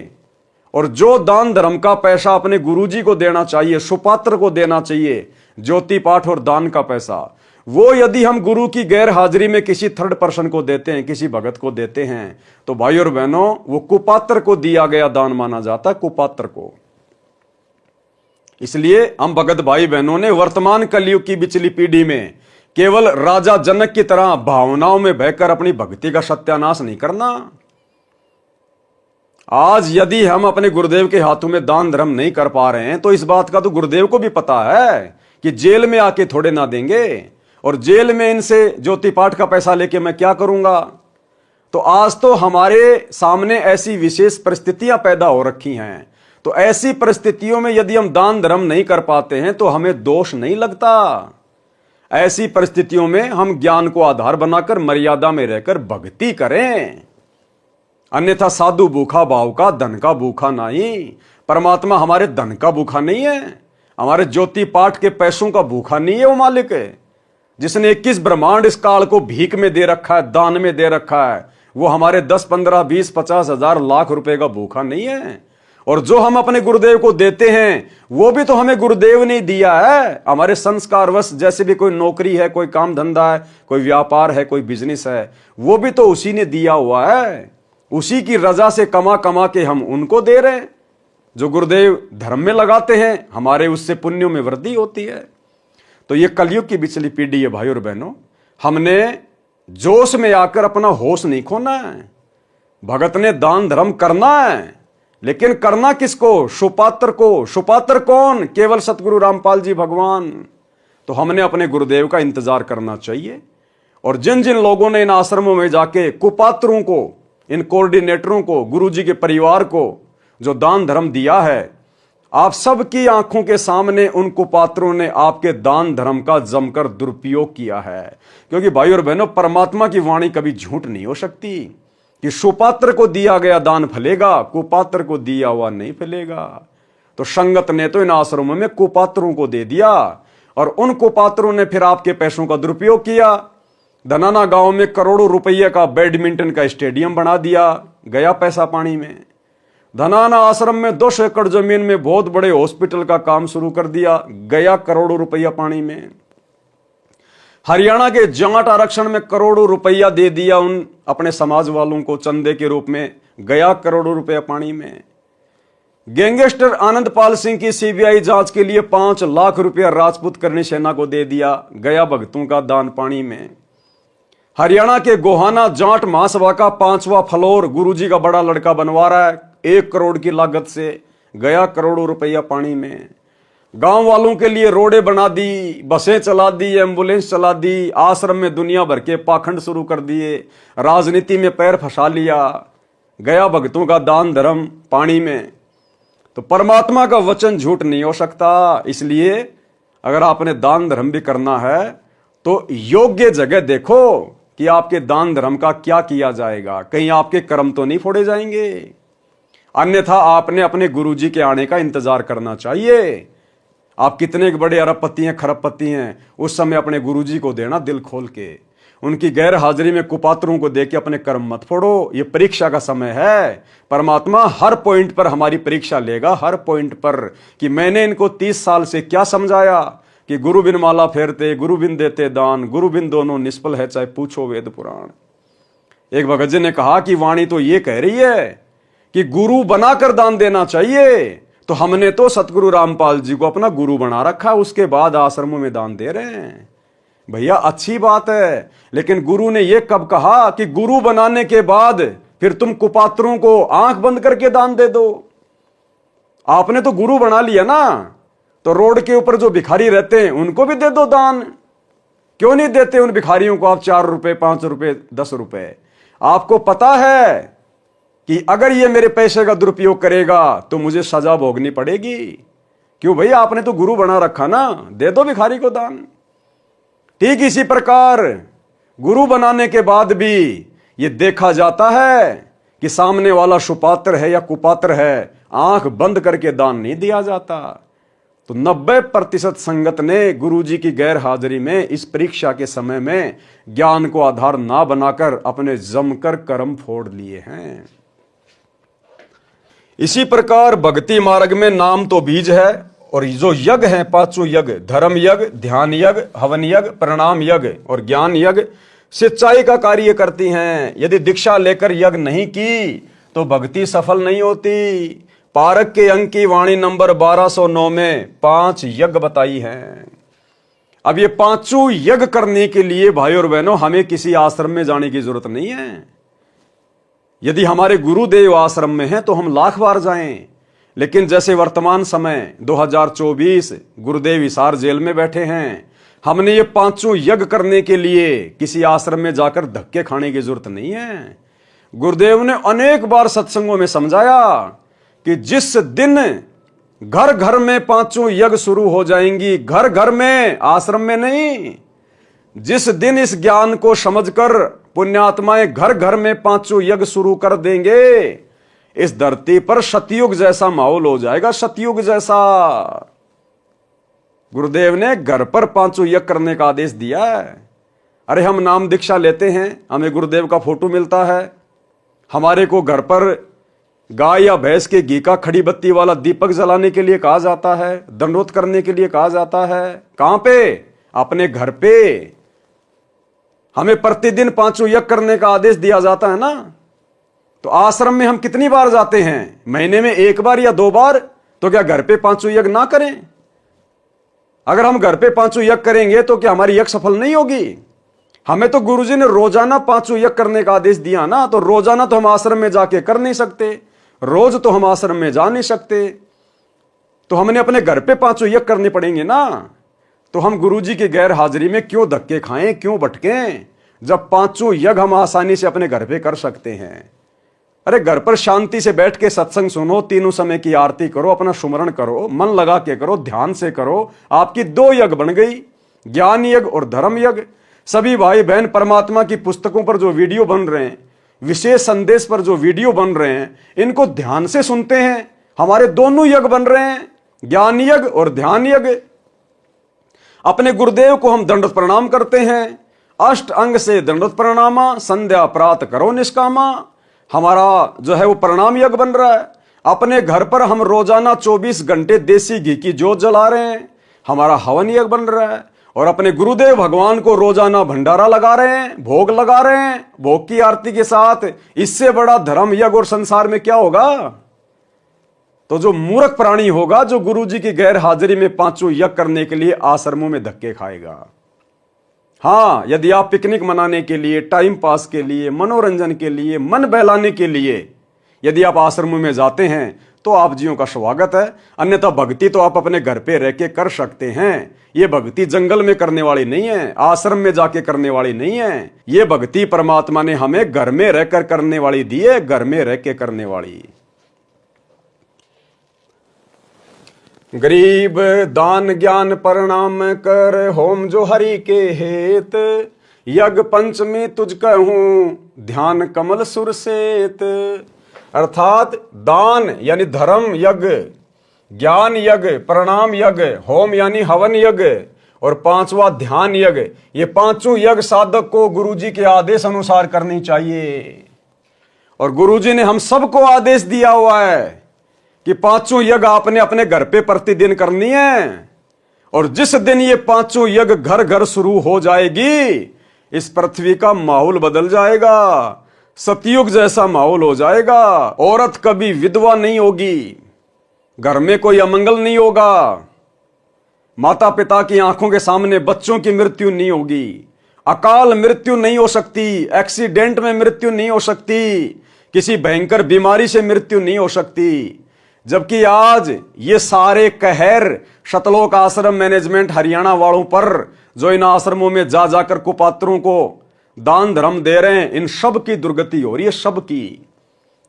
और जो दान धर्म का पैसा अपने गुरुजी को देना चाहिए, सुपात्र को देना चाहिए, ज्योति पाठ और दान का पैसा, वो यदि हम गुरु की गैर हाजिरी में किसी थर्ड पर्सन को देते हैं, किसी भगत को देते हैं, तो भाई और बहनों, वो कुपात्र को दिया गया दान माना जाता है, कुपात्र को। इसलिए हम भगत भाई बहनों ने वर्तमान कलयुग की बिचली पीढ़ी में केवल राजा जनक की तरह भावनाओं में बहकर अपनी भक्ति का सत्यानाश नहीं करना। आज यदि हम अपने गुरुदेव के हाथों में दान धर्म नहीं कर पा रहे हैं, तो इस बात का तो गुरुदेव को भी पता है कि जेल में आके थोड़े ना देंगे, और जेल में इनसे ज्योति पाठ का पैसा लेके मैं क्या करूंगा। तो आज तो हमारे सामने ऐसी विशेष परिस्थितियां पैदा हो रखी हैं, तो ऐसी परिस्थितियों में यदि हम दान धर्म नहीं कर पाते हैं तो हमें दोष नहीं लगता। ऐसी परिस्थितियों में हम ज्ञान को आधार बनाकर मर्यादा में रहकर भक्ति करें। अन्यथा साधु भूखा भाव का, धन का भूखा नहीं। परमात्मा हमारे धन का भूखा नहीं है, हमारे ज्योति पाठ के पैसों का भूखा नहीं है। वो मालिक है जिसने 21 ब्रह्मांड इस काल को भीख में दे रखा है, दान में दे रखा है, वो हमारे 10, 15, 20, 50 हजार लाख रुपए का भूखा नहीं है। और जो हम अपने गुरुदेव को देते हैं, वो भी तो हमें गुरुदेव ने दिया है। हमारे संस्कारवश जैसे भी कोई नौकरी है, कोई काम धंधा है, कोई व्यापार है, कोई बिजनेस है, वो भी तो उसी ने दिया हुआ है। उसी की रजा से कमा कमा के हम उनको दे रहे हैं। जो गुरुदेव धर्म में लगाते हैं, हमारे उससे पुण्यों में वृद्धि होती है। तो ये कलयुग की बिचली पीढ़ी है भाई और बहनों, हमने जोश में आकर अपना होश नहीं खोना है। भगत ने दान धर्म करना है, लेकिन करना किसको? सुपात्र को। सुपात्र कौन? केवल सतगुरु रामपाल जी भगवान। तो हमने अपने गुरुदेव का इंतजार करना चाहिए। और जिन जिन लोगों ने इन आश्रमों में जाके कुपात्रों को, इन कोऑर्डिनेटरों को, गुरु जी के परिवार को जो दान धर्म दिया है, आप सबकी आंखों के सामने उन कुपात्रों ने आपके दान धर्म का जमकर दुरुपयोग किया है। क्योंकि भाई और बहनों, परमात्मा की वाणी कभी झूठ नहीं हो सकती कि सुपात्र को दिया गया दान फलेगा, कुपात्र को दिया हुआ नहीं फलेगा। तो संगत ने तो इन आश्रमों में कुपात्रों को दे दिया और उन कुपात्रों ने फिर आपके पैसों का दुरुपयोग किया। धनाना गांव में करोड़ों रुपये का बैडमिंटन का स्टेडियम बना दिया, गया पैसा पानी में। धनाना आश्रम में 200 एकड़ जमीन में बहुत बड़े हॉस्पिटल का काम शुरू कर दिया, गया करोड़ों रुपया पानी में। हरियाणा के जाट आरक्षण में करोड़ों रुपया दे दिया उन अपने समाज वालों को चंदे के रूप में, गया करोड़ों रुपया पानी में। गैंगस्टर आनंदपाल सिंह की सीबीआई जांच के लिए 5 लाख रुपया राजपूत करनी सेना को दे दिया, गया भक्तों का दान पानी में। हरियाणा के गोहाना जाट महासभा का 5वां फ्लोर गुरुजी का बड़ा लड़का बनवा रहा है 1 करोड़ की लागत से, गया करोड़ों रुपया पानी में। गांव वालों के लिए रोडें बना दी, बसें चला दी, एम्बुलेंस चला दी, आश्रम में दुनिया भर के पाखंड शुरू कर दिए, राजनीति में पैर फंसा लिया, गया भक्तों का दान धर्म पानी में। तो परमात्मा का वचन झूठ नहीं हो सकता। इसलिए अगर आपने दान धर्म भी करना है तो योग्य जगह देखो कि आपके दान धर्म का क्या किया जाएगा, कहीं आपके कर्म तो नहीं फोड़े जाएंगे। अन्यथा आपने अपने गुरुजी के आने का इंतजार करना चाहिए। आप कितने बड़े अरबपति हैं, खरबपति हैं, उस समय अपने गुरुजी को देना दिल खोल के। उनकी गैर हाजिरी में कुपात्रों को देके अपने कर्म मत फोड़ो। ये परीक्षा का समय है। परमात्मा हर पॉइंट पर हमारी परीक्षा लेगा, हर पॉइंट पर, कि मैंने इनको 30 साल से क्या समझाया कि गुरु बिन माला फेरते, गुरु बिन देते दान, गुरु बिन दोनों निष्फल है, चाहे पूछो वेद पुराण। एक भगत जी ने कहा कि वाणी तो ये कह रही है कि गुरु बनाकर दान देना चाहिए, तो हमने तो सतगुरु रामपाल जी को अपना गुरु बना रखा, उसके बाद आश्रमों में दान दे रहे हैं। भैया अच्छी बात है, लेकिन गुरु ने यह कब कहा कि गुरु बनाने के बाद फिर तुम कुपात्रों को आंख बंद करके दान दे दो? आपने तो गुरु बना लिया ना, तो रोड के ऊपर जो भिखारी रहते हैं उनको भी दे दो दान। क्यों नहीं देते उन भिखारियों को आप 4 रुपए, 5 रुपए, 10 रुपए? आपको पता है कि अगर ये मेरे पैसे का दुरुपयोग करेगा तो मुझे सजा भोगनी पड़ेगी। क्यों भैया, आपने तो गुरु बना रखा ना, दे दो भिखारी को दान। ठीक इसी प्रकार गुरु बनाने के बाद भी ये देखा जाता है कि सामने वाला सुपात्र है या कुपात्र है, आंख बंद करके दान नहीं दिया जाता। तो 90% संगत ने गुरुजी की गैर हाजिरी में इस परीक्षा के समय में ज्ञान को आधार ना बनाकर अपने जमकर कर्म फोड़ लिए हैं। इसी प्रकार भक्ति मार्ग में नाम तो बीज है, और जो यज्ञ हैं 5 यज्ञ, धर्म यज्ञ, ध्यान यज्ञ, हवन यज्ञ, प्रणाम यज्ञ और ज्ञान यज्ञ सिंचाई का कार्य करती हैं। यदि दीक्षा लेकर यज्ञ नहीं की तो भक्ति सफल नहीं होती। पारक के अंक की वाणी नंबर 1209 में 5 यज्ञ बताई हैं। अब ये 5 यज्ञ करने के लिए भाई और बहनों हमें किसी आश्रम में जाने की जरूरत नहीं है। यदि हमारे गुरुदेव आश्रम में हैं तो हम लाख बार जाएं, लेकिन जैसे वर्तमान समय 2024 गुरुदेव हिसार जेल में बैठे हैं, हमने ये 5 यज्ञ करने के लिए किसी आश्रम में जाकर धक्के खाने की जरूरत नहीं है। गुरुदेव ने अनेक बार सत्संगों में समझाया कि जिस दिन घर घर में 5 यज्ञ शुरू हो जाएंगी, घर घर में, आश्रम में नहीं, जिस दिन इस ज्ञान को समझकर पुण्यात्माएं घर घर में 5 यज्ञ शुरू कर देंगे, इस धरती पर सतयुग जैसा माहौल हो जाएगा, सतयुग जैसा। गुरुदेव ने घर पर 5 यज्ञ करने का आदेश दिया है। अरे हम नाम दीक्षा लेते हैं, हमें गुरुदेव का फोटो मिलता है, हमारे को घर पर गाय या भैंस के घी का खड़ी बत्ती वाला दीपक जलाने के लिए कहा जाता है, दंडोत करने के लिए कहा जाता है। कहां पे? अपने घर पे। हमें प्रतिदिन 5 यज्ञ करने का आदेश दिया जाता है ना। तो आश्रम में हम कितनी बार जाते हैं? महीने में 1 बार या 2 बार। तो क्या घर पे 5 यज्ञ ना करें? अगर हम घर पे 5 यज्ञ करेंगे तो क्या हमारी यज्ञ सफल नहीं होगी? हमें तो गुरुजी ने रोजाना 5 यज्ञ करने का आदेश दिया ना, तो रोजाना तो हम आश्रम में जाके कर नहीं सकते, रोज तो हम आश्रम में जा नहीं सकते, तो हमने अपने घर पे 5 यज्ञ करने पड़ेंगे ना। तो हम गुरुजी की गैर हाजिरी में क्यों धक्के खाएं, क्यों भटकें, जब 5 यज्ञ हम आसानी से अपने घर पे कर सकते हैं। अरे घर पर शांति से बैठ के सत्संग सुनो, तीनों समय की आरती करो, अपना सुमरण करो, मन लगा के करो, ध्यान से करो। आपकी दो यज्ञ बन गई, ज्ञान यज्ञ और धर्म यज्ञ। सभी भाई बहन परमात्मा की पुस्तकों पर जो वीडियो बन रहे हैं, विशेष संदेश पर जो वीडियो बन रहे हैं, इनको ध्यान से सुनते हैं। हमारे दोनों यज्ञ बन रहे हैं, ज्ञान यज्ञ और ध्यान यज्ञ। अपने गुरुदेव को हम दंडवत प्रणाम करते हैं, अष्ट अंग से दंडवत प्रणामा, संध्या प्रात करो निष्कामा। हमारा जो है वो प्रणाम यज्ञ बन रहा है। अपने घर पर हम रोजाना 24 घंटे देसी घी की जोत जला रहे हैं, हमारा हवन यज्ञ बन रहा है। और अपने गुरुदेव भगवान को रोजाना भंडारा लगा रहे हैं, भोग लगा रहे हैं, भोग की आरती के साथ। इससे बड़ा धर्म यज्ञ और संसार में क्या होगा? तो जो मूर्ख प्राणी होगा, जो गुरुजी की गैर हाजिरी में पांचों यज्ञ करने के लिए आश्रमों में धक्के खाएगा। हाँ, यदि आप पिकनिक मनाने के लिए, टाइम पास के लिए, मनोरंजन के लिए, मन बहलाने के लिए यदि आप आश्रमों में जाते हैं तो आप जियों का स्वागत है। अन्यथा भक्ति तो आप अपने घर पे रह के कर सकते हैं। ये भक्ति जंगल में करने वाली नहीं है, आश्रम में जाके करने वाली नहीं है। ये भक्ति परमात्मा ने हमें घर में रहकर करने वाली दी है, घर में रह के करने वाली। गरीब दान ज्ञान प्रणाम कर, होम जो हरि के हेत। यज्ञ पंचमी तुझ कहूं, ध्यान कमल सुर सेत। अर्थात दान यानी धर्म यज्ञ, ज्ञान यज्ञ, प्रणाम यज्ञ, होम यानी हवन यज्ञ और पांचवा ध्यान यज्ञ। ये पांचों यज्ञ साधक को गुरुजी के आदेश अनुसार करनी चाहिए। और गुरुजी ने हम सबको आदेश दिया हुआ है कि पांचों यज्ञ आपने अपने घर पे प्रतिदिन करनी है। और जिस दिन ये पांचों यज्ञ घर घर शुरू हो जाएगी, इस पृथ्वी का माहौल बदल जाएगा, सतयुग जैसा माहौल हो जाएगा। औरत कभी विधवा नहीं होगी, घर में कोई अमंगल नहीं होगा, माता पिता की आंखों के सामने बच्चों की मृत्यु नहीं होगी, अकाल मृत्यु नहीं हो सकती, एक्सीडेंट में मृत्यु नहीं हो सकती, किसी भयंकर बीमारी से मृत्यु नहीं हो सकती। जबकि आज ये सारे कहर शतलोक आश्रम मैनेजमेंट हरियाणा वालों पर, जो इन आश्रमों में जा जाकर कुपात्रों को दान धर्म दे रहे हैं, इन सब की दुर्गति हो रही है, सब की।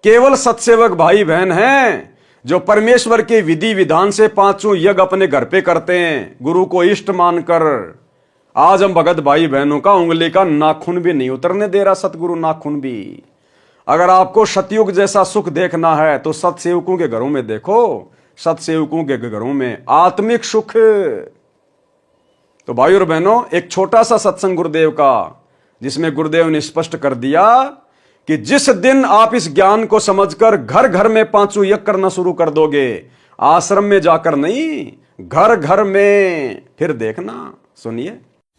केवल सत्सेवक भाई बहन हैं जो परमेश्वर के विधि विधान से पांचों यज्ञ अपने घर पे करते हैं, गुरु को इष्ट मानकर। आज हम भगत भाई बहनों का उंगली का नाखून भी नहीं उतरने दे रहा सतगुरु, नाखून भी। अगर आपको सतयुग जैसा सुख देखना है तो सतसेवकों के घरों में देखो, सतसेवकों के घरों में आत्मिक सुख। तो भाई और बहनों, एक छोटा सा सत्संग गुरुदेव का, जिसमें गुरुदेव ने स्पष्ट कर दिया कि जिस दिन आप इस ज्ञान को समझकर घर घर में पांचों यज्ञ करना शुरू कर दोगे, आश्रम में जाकर नहीं, घर घर में, फिर देखना। सुनिए।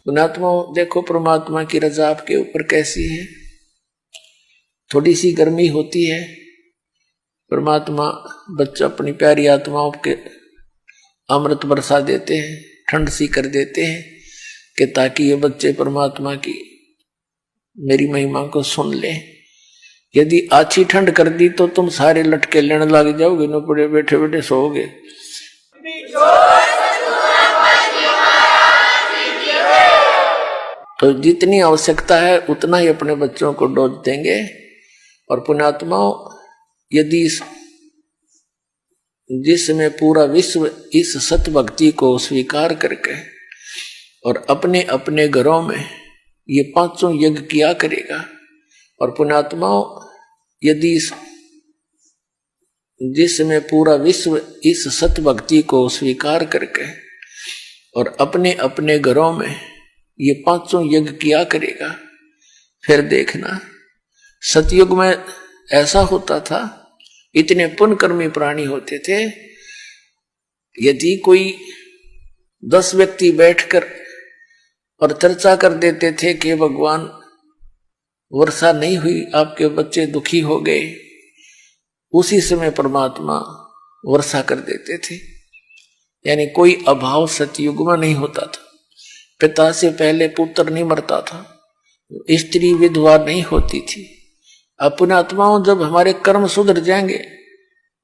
पुणात्मा, देखो परमात्मा की रजा आपके ऊपर कैसी है। थोड़ी सी गर्मी होती है, परमात्मा बच्चा अपनी प्यारी आत्माओं के अमृत बरसा देते हैं, ठंड सी कर देते हैं कि ताकि ये बच्चे परमात्मा की मेरी महिमा को सुन लें। यदि अच्छी ठंड कर दी तो तुम सारे लटके लेने लग जाओगे, न पड़े बैठे बैठे सोओगे। तो जितनी आवश्यकता है उतना ही अपने बच्चों को डोज देंगे। और पुण्यात्माओं, यदि जिसमें पूरा विश्व इस सत भक्ति को स्वीकार करके और अपने अपने घरों में ये पांचों यज्ञ किया करेगा। और पुण्यात्माओं, यदि जिसमें पूरा विश्व इस सत भक्ति को स्वीकार करके और अपने अपने घरों में ये पांचों यज्ञ किया करेगा, फिर देखना। सतयुग में ऐसा होता था, इतने पुण्यकर्मी प्राणी होते थे, यदि कोई 10 व्यक्ति बैठकर और चर्चा कर देते थे कि भगवान वर्षा नहीं हुई, आपके बच्चे दुखी हो गए, उसी समय परमात्मा वर्षा कर देते थे। यानी कोई अभाव सतयुग में नहीं होता था। पिता से पहले पुत्र नहीं मरता था, स्त्री विधवा नहीं होती थी। अपने आत्माओं, जब हमारे कर्म सुधर जाएंगे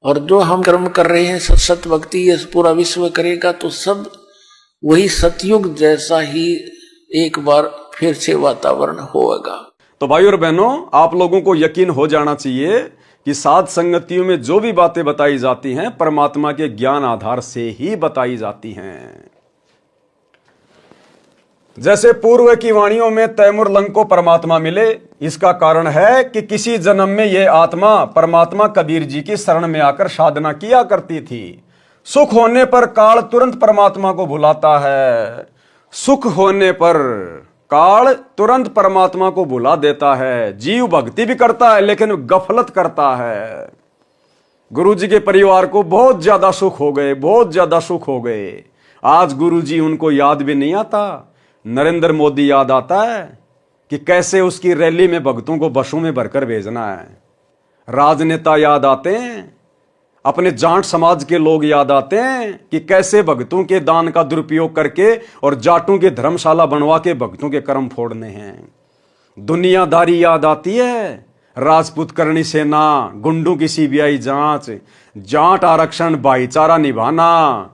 और जो हम कर्म कर रहे हैं सत भक्ति ये पूरा विश्व करेगा, तो सब वही सतयुग जैसा ही एक बार फिर से वातावरण होगा। तो भाई और बहनों, आप लोगों को यकीन हो जाना चाहिए कि साध संगतियों में जो भी बातें बताई जाती हैं परमात्मा के ज्ञान आधार से ही बताई जाती हैं। जैसे पूर्व की वाणियों में तैमूर लंग को परमात्मा मिले, इसका कारण है कि किसी जन्म में यह आत्मा परमात्मा कबीर जी की शरण में आकर साधना किया करती थी। सुख होने पर काल तुरंत परमात्मा को बुलाता है, सुख होने पर काल तुरंत परमात्मा को बुला देता है। जीव भक्ति भी करता है लेकिन गफलत करता है। गुरु जी के परिवार को बहुत ज्यादा सुख हो गए, बहुत ज्यादा सुख हो गए। आज गुरु जी उनको याद भी नहीं आता। नरेंद्र मोदी याद आता है कि कैसे उसकी रैली में भक्तों को बसों में भरकर भेजना है। राजनेता याद आते हैं, अपने जाट समाज के लोग याद आते हैं कि कैसे भक्तों के दान का दुरुपयोग करके और जाटों के धर्मशाला बनवा के भक्तों के कर्म फोड़ने हैं। दुनियादारी याद आती है, राजपूत करणी सेना, गुंडों की सीबीआई जांच, जाट आरक्षण, भाईचारा निभाना,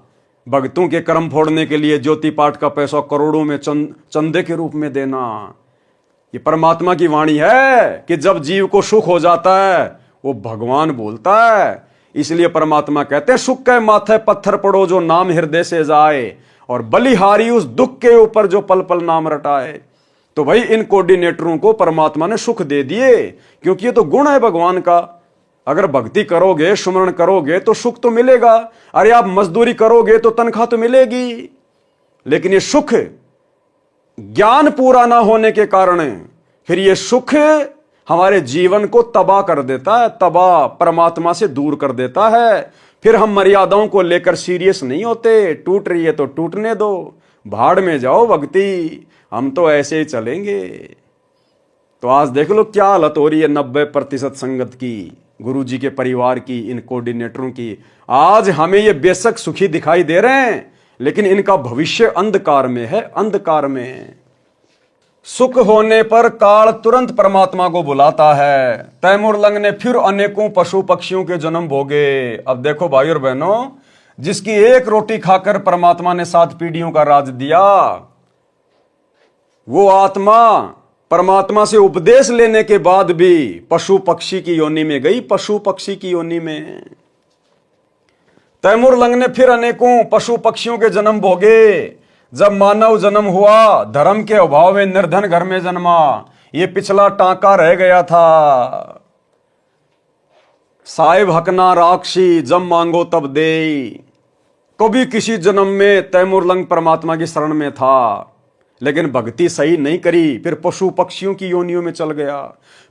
भक्तों के कर्म फोड़ने के लिए ज्योति पाठ का पैसा करोड़ों में चंदे के रूप में देना। ये परमात्मा की वाणी है कि जब जीव को सुख हो जाता है वो भगवान बोलता है। इसलिए परमात्मा कहते हैं, सुख के माथे पत्थर पड़ो जो नाम हृदय से जाए, और बलिहारी उस दुख के ऊपर जो पल पल नाम रटाए। तो भाई इन कोऑर्डिनेटरों को परमात्मा ने सुख दे दिए, क्योंकि ये तो गुण है भगवान का। अगर भक्ति करोगे, सुमरण करोगे तो सुख तो मिलेगा। अरे आप मजदूरी करोगे तो तनख्वाह तो मिलेगी। लेकिन ये सुख ज्ञान पूरा ना होने के कारण फिर ये सुख हमारे जीवन को तबाह कर देता है, तबाह, परमात्मा से दूर कर देता है। फिर हम मर्यादाओं को लेकर सीरियस नहीं होते। टूट रही है तो टूटने दो, भाड़ में जाओ भक्ति, हम तो ऐसे ही चलेंगे। तो आज देख लो क्या हालत हो रही है 90% संगत की, गुरु जी के परिवार की, इन कोऑर्डिनेटरों की। आज हमें ये बेशक सुखी दिखाई दे रहे हैं लेकिन इनका भविष्य अंधकार में है, अंधकार में। सुख होने पर काल तुरंत परमात्मा को बुलाता है। तैमूर लंग ने फिर अनेकों पशु पक्षियों के जन्म भोगे। अब देखो भाई और बहनों, जिसकी एक रोटी खाकर परमात्मा ने 7 पीढ़ियों का राज दिया, वो आत्मा परमात्मा से उपदेश लेने के बाद भी पशु पक्षी की योनि में गई, पशु पक्षी की योनि में। तैमूर लंग ने फिर अनेकों पशु पक्षियों के जन्म भोगे। जब मानव जन्म हुआ, धर्म के अभाव में निर्धन घर में जन्मा। ये पिछला टांका रह गया था। साहेब हकना राक्षी, जब मांगो तब दे। कभी किसी जन्म में तैमूर लंग परमात्मा की शरण में था, लेकिन भक्ति सही नहीं करी, फिर पशु पक्षियों की योनियों में चल गया।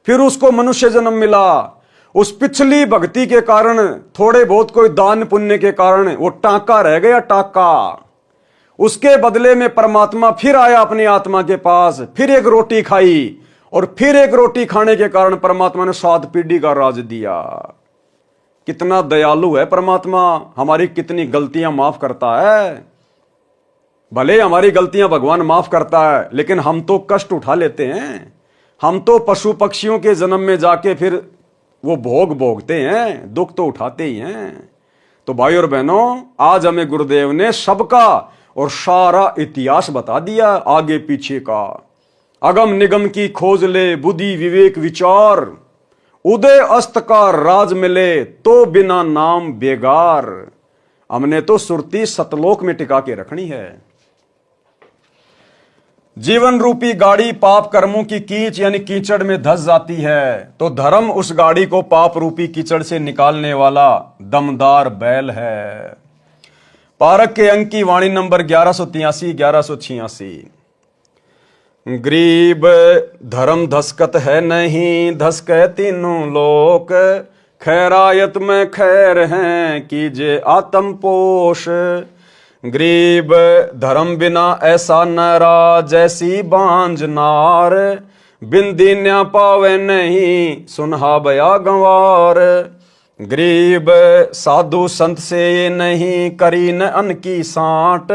फिर उसको मनुष्य जन्म मिला। उस पिछली भक्ति के कारण, थोड़े बहुत कोई दान पुण्य के कारण वो टांका रह गया, टांका। उसके बदले में परमात्मा फिर आया अपनी आत्मा के पास, फिर एक रोटी खाई, और फिर एक रोटी खाने के कारण परमात्मा ने 7 पीढ़ी का राज दिया। कितना दयालु है परमात्मा, हमारी कितनी गलतियां माफ करता है। भले हमारी गलतियां भगवान माफ करता है, लेकिन हम तो कष्ट उठा लेते हैं। हम तो पशु पक्षियों के जन्म में जाके फिर वो भोग भोगते हैं, दुख तो उठाते ही हैं। तो भाई और बहनों, आज हमें गुरुदेव ने सबका और सारा इतिहास बता दिया, आगे पीछे का। अगम निगम की खोज ले, बुद्धि विवेक विचार, उदय अस्त का राज मिले तो बिना नाम बेगार। हमने तो सुरती सतलोक में टिका के रखनी है। जीवन रूपी गाड़ी पाप कर्मों की कीच यानी कीचड़ में धस जाती है, तो धर्म उस गाड़ी को पाप रूपी कीचड़ से निकालने वाला दमदार बैल है। पारक के अंक की वाणी नंबर 1183-1186। गरीब धर्म धसकत है नहीं, धसके तीनों लोक, खैरायत में खैर हैं कीजे आत्म पोष। गरीब धर्म बिना ऐसा नरा, जैसी बांझ नार, बिंदी न्या पावे नहीं, सुनहा बया गंवार। गरीब साधु संत से नहीं, करी न अन्न की सांट,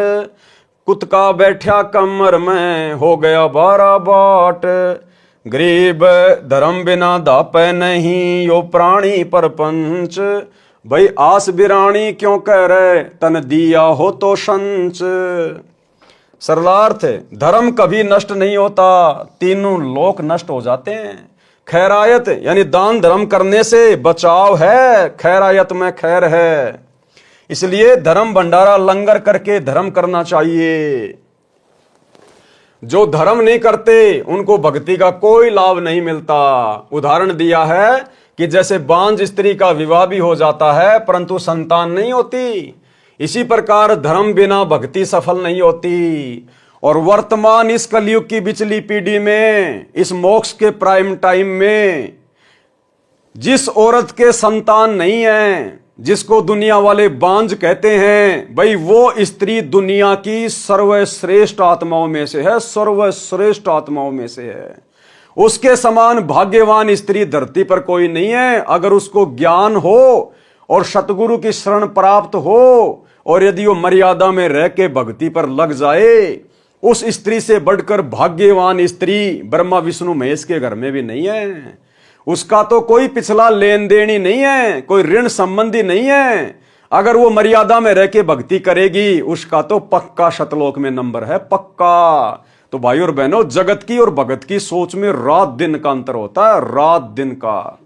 कुतका बैठा कमर में, हो गया 12 बाट। गरीब धर्म बिना दापे नहीं, यो प्राणी परपंच, भाई आस बिरानी क्यों कह रहे, तन दिया हो तो संच। सरलार्थ, धर्म कभी नष्ट नहीं होता, तीनों लोक नष्ट हो जाते हैं, खैरायत यानी दान धर्म करने से बचाव है, खैरायत में खैर है। इसलिए धर्म भंडारा लंगर करके धर्म करना चाहिए। जो धर्म नहीं करते उनको भक्ति का कोई लाभ नहीं मिलता। उदाहरण दिया है कि जैसे बांझ स्त्री का विवाह भी हो जाता है परंतु संतान नहीं होती, इसी प्रकार धर्म बिना भक्ति सफल नहीं होती। और वर्तमान इस कलयुग की बिचली पीढ़ी में, इस मोक्ष के प्राइम टाइम में, जिस औरत के संतान नहीं है, जिसको दुनिया वाले बांझ कहते हैं, भाई वो स्त्री दुनिया की सर्वश्रेष्ठ आत्माओं में से है, सर्वश्रेष्ठ आत्माओं में से है। उसके समान भाग्यवान स्त्री धरती पर कोई नहीं है। अगर उसको ज्ञान हो और सतगुरु की शरण प्राप्त हो और यदि वो मर्यादा में रह के भक्ति पर लग जाए, उस स्त्री से बढ़कर भाग्यवान स्त्री ब्रह्मा विष्णु महेश के घर में भी नहीं है। उसका तो कोई पिछला लेन देन ही नहीं है, कोई ऋण संबंधी नहीं है। अगर वो मर्यादा में रह के भक्ति करेगी, उसका तो पक्का शतलोक में नंबर है, पक्का। तो भाई और बहनों, जगत की और भगत की सोच में रात दिन का अंतर होता है, रात दिन का।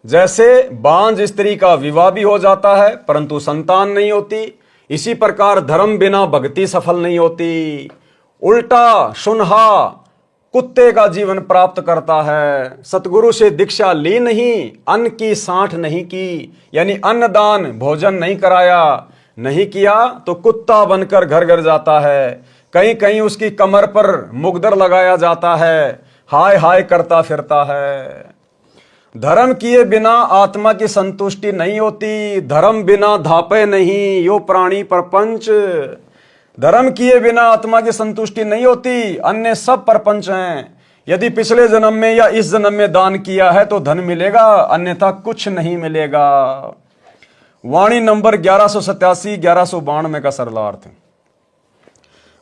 जैसे बांझ स्त्री का विवाह भी हो जाता है परंतु संतान नहीं होती, इसी प्रकार धर्म बिना भक्ति सफल नहीं होती। उल्टा सुनहा कुत्ते का जीवन प्राप्त करता है। सतगुरु से दीक्षा ली नहीं, अन्न की सांठ नहीं की, यानी अन्नदान भोजन नहीं कराया, नहीं किया तो कुत्ता बनकर घर घर जाता है। कहीं कहीं उसकी कमर पर मुगदर लगाया जाता है, हाय हाय करता फिरता है। धर्म किए बिना आत्मा की संतुष्टि नहीं होती, धर्म बिना धापे नहीं यो प्राणी प्रपंच। धर्म किए बिना आत्मा की संतुष्टि नहीं होती, अन्य सब प्रपंच हैं। यदि पिछले जन्म में या इस जन्म में दान किया है तो धन मिलेगा, अन्यथा कुछ नहीं मिलेगा। वाणी नंबर 1187 1192 का सरलार्थ।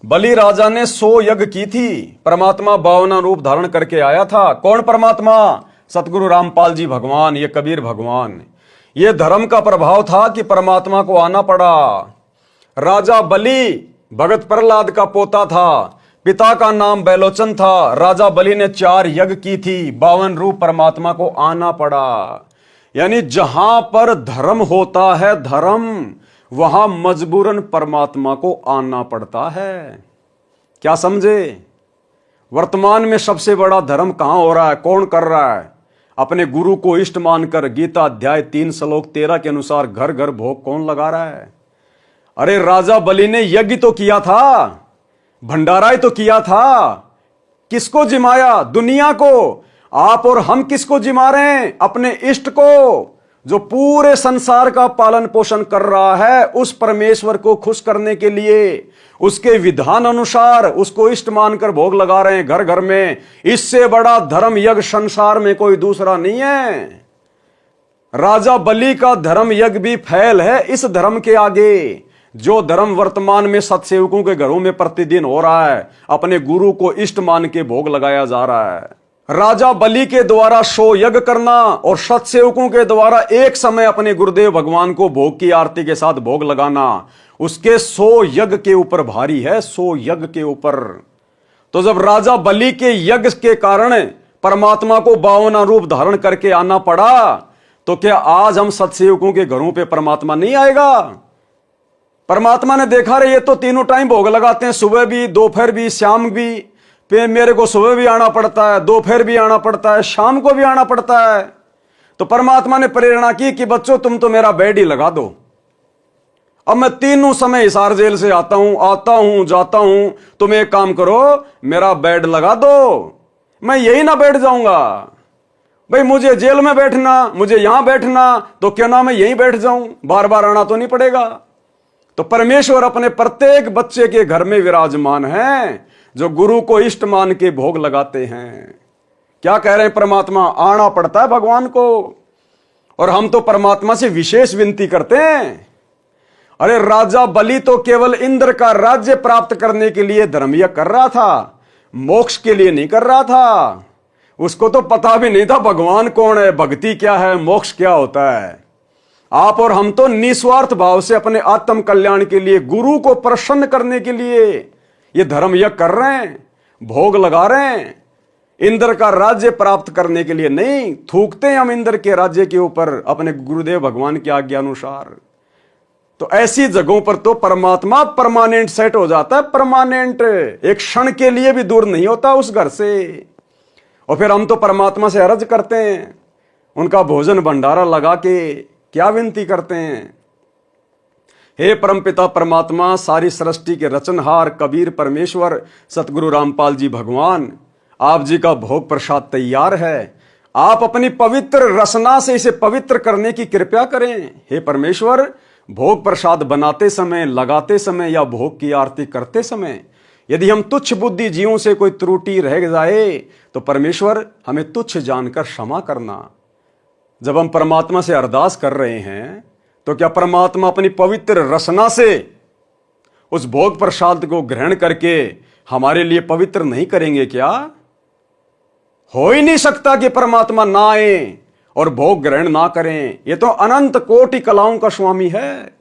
बलि राजा ने 100 यज्ञ की थी, परमात्मा 52 रूप धारण करके आया था। कौन परमात्मा? सतगुरु रामपाल जी भगवान, ये कबीर भगवान। ये धर्म का प्रभाव था कि परमात्मा को आना पड़ा। राजा बलि भगत प्रहलाद का पोता था, पिता का नाम बैलोचन था। राजा बलि ने 4 यज्ञ की थी, 52 रूप परमात्मा को आना पड़ा। यानी जहां पर धर्म होता है, धर्म, वहां मजबूरन परमात्मा को आना पड़ता है। क्या समझे? वर्तमान में सबसे बड़ा धर्म कहां हो रहा है, कौन कर रहा है? अपने गुरु को इष्ट मानकर गीता अध्याय 3 श्लोक 13 के अनुसार घर घर भोग कौन लगा रहा है? अरे राजा बलि ने यज्ञ तो किया था, भंडारा ही तो किया था। किसको जिमाया? दुनिया को। आप और हम किसको जिमा रहे हैं? अपने इष्ट को, जो पूरे संसार का पालन पोषण कर रहा है। उस परमेश्वर को खुश करने के लिए उसके विधान अनुसार उसको इष्ट मानकर भोग लगा रहे हैं घर घर में। इससे बड़ा धर्म यज्ञ संसार में कोई दूसरा नहीं है। राजा बलि का धर्म यज्ञ भी फैल है इस धर्म के आगे। जो धर्म वर्तमान में सतसेवकों के घरों में प्रतिदिन हो रहा है, अपने गुरु को इष्ट मान के भोग लगाया जा रहा है। राजा बलि के द्वारा 100 यज्ञ करना और सतसेवकों के द्वारा एक समय अपने गुरुदेव भगवान को भोग की आरती के साथ भोग लगाना, उसके 100 यज्ञ के ऊपर भारी है, 100 यज्ञ के ऊपर। तो जब राजा बलि के यज्ञ के कारण परमात्मा को 52 रूप धारण करके आना पड़ा, तो क्या आज हम सतसेवकों के घरों पे परमात्मा नहीं आएगा? परमात्मा ने देखा रे, ये तो तीनों टाइम भोग लगाते हैं, सुबह भी, दोपहर भी, शाम भी। फिर मेरे को सुबह भी आना पड़ता है, दोपहर भी आना पड़ता है, शाम को भी आना पड़ता है। तो परमात्मा ने प्रेरणा की कि बच्चों तुम तो मेरा बेड ही लगा दो। अब मैं तीनों समय हिसार जेल से आता हूं, जाता हूं। तुम एक काम करो, मेरा बेड लगा दो, मैं यही ना बैठ जाऊंगा। भाई मुझे जेल में बैठना, मुझे यहां बैठना, तो क्यों ना मैं यहीं बैठ जाऊं, बार बार आना तो नहीं पड़ेगा। तो परमेश्वर अपने प्रत्येक बच्चे के घर में विराजमान है, जो गुरु को इष्ट मान के भोग लगाते हैं। क्या कह रहे हैं परमात्मा? आना पड़ता है भगवान को। और हम तो परमात्मा से विशेष विनती करते हैं। अरे राजा बलि तो केवल इंद्र का राज्य प्राप्त करने के लिए धर्मयज्ञ कर रहा था, मोक्ष के लिए नहीं कर रहा था। उसको तो पता भी नहीं था भगवान कौन है, भक्ति क्या है, मोक्ष क्या होता है। आप और हम तो निस्वार्थ भाव से अपने आत्म कल्याण के लिए, गुरु को प्रसन्न करने के लिए ये धर्म यज्ञ कर रहे हैं, भोग लगा रहे हैं। इंद्र का राज्य प्राप्त करने के लिए नहीं, थूकते हैं हम इंद्र के राज्य के ऊपर अपने गुरुदेव भगवान की आज्ञा अनुसार। तो ऐसी जगहों पर तो परमात्मा परमानेंट सेट हो जाता है, परमानेंट, एक क्षण के लिए भी दूर नहीं होता उस घर से। और फिर हम तो परमात्मा से अर्ज करते हैं, उनका भोजन भंडारा लगा के क्या विनती करते हैं, हे परमपिता परमात्मा, सारी सृष्टि के रचनहार कबीर परमेश्वर सतगुरु रामपाल जी भगवान, आप जी का भोग प्रसाद तैयार है, आप अपनी पवित्र रसना से इसे पवित्र करने की कृपा करें। हे परमेश्वर, भोग प्रसाद बनाते समय, लगाते समय या भोग की आरती करते समय यदि हम तुच्छ बुद्धि जीवों से कोई त्रुटि रह जाए तो परमेश्वर हमें तुच्छ जानकर क्षमा करना। जब हम परमात्मा से अरदास कर रहे हैं तो क्या परमात्मा अपनी पवित्र रसना से उस भोग प्रसाद को ग्रहण करके हमारे लिए पवित्र नहीं करेंगे क्या? हो ही नहीं सकता कि परमात्मा ना आए और भोग ग्रहण ना करें। ये तो अनंत कोटि कलाओं का स्वामी है।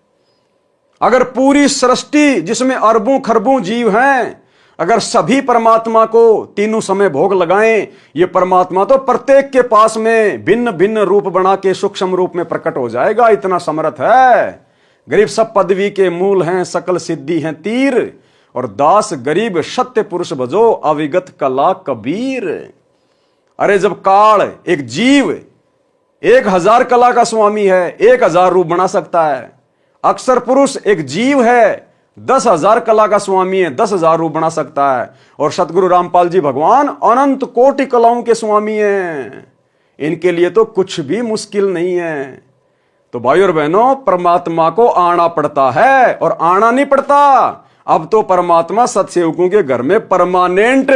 अगर पूरी सृष्टि जिसमें अरबों खरबों जीव हैं, अगर सभी परमात्मा को तीनों समय भोग लगाएं, ये परमात्मा तो प्रत्येक के पास में भिन्न भिन्न रूप बना के सूक्ष्म रूप में प्रकट हो जाएगा, इतना समर्थ है। गरीब सब पदवी के मूल हैं, सकल सिद्धि हैं तीर, और दास गरीब सत्य पुरुष भजो, अविगत कला कबीर। अरे जब काल एक जीव 1000 कला का स्वामी है, 1000 रूप बना सकता है, अक्षर पुरुष एक जीव है 10,000 कला का स्वामी है, 10,000 रूप बना सकता है, और सतगुरु रामपाल जी भगवान अनंत कोटि कलाओं के स्वामी हैं। इनके लिए तो कुछ भी मुश्किल नहीं है। तो भाई और बहनों, परमात्मा को आना पड़ता है और आना नहीं पड़ता। अब तो परमात्मा सत्सेवकों के घर में परमानेंट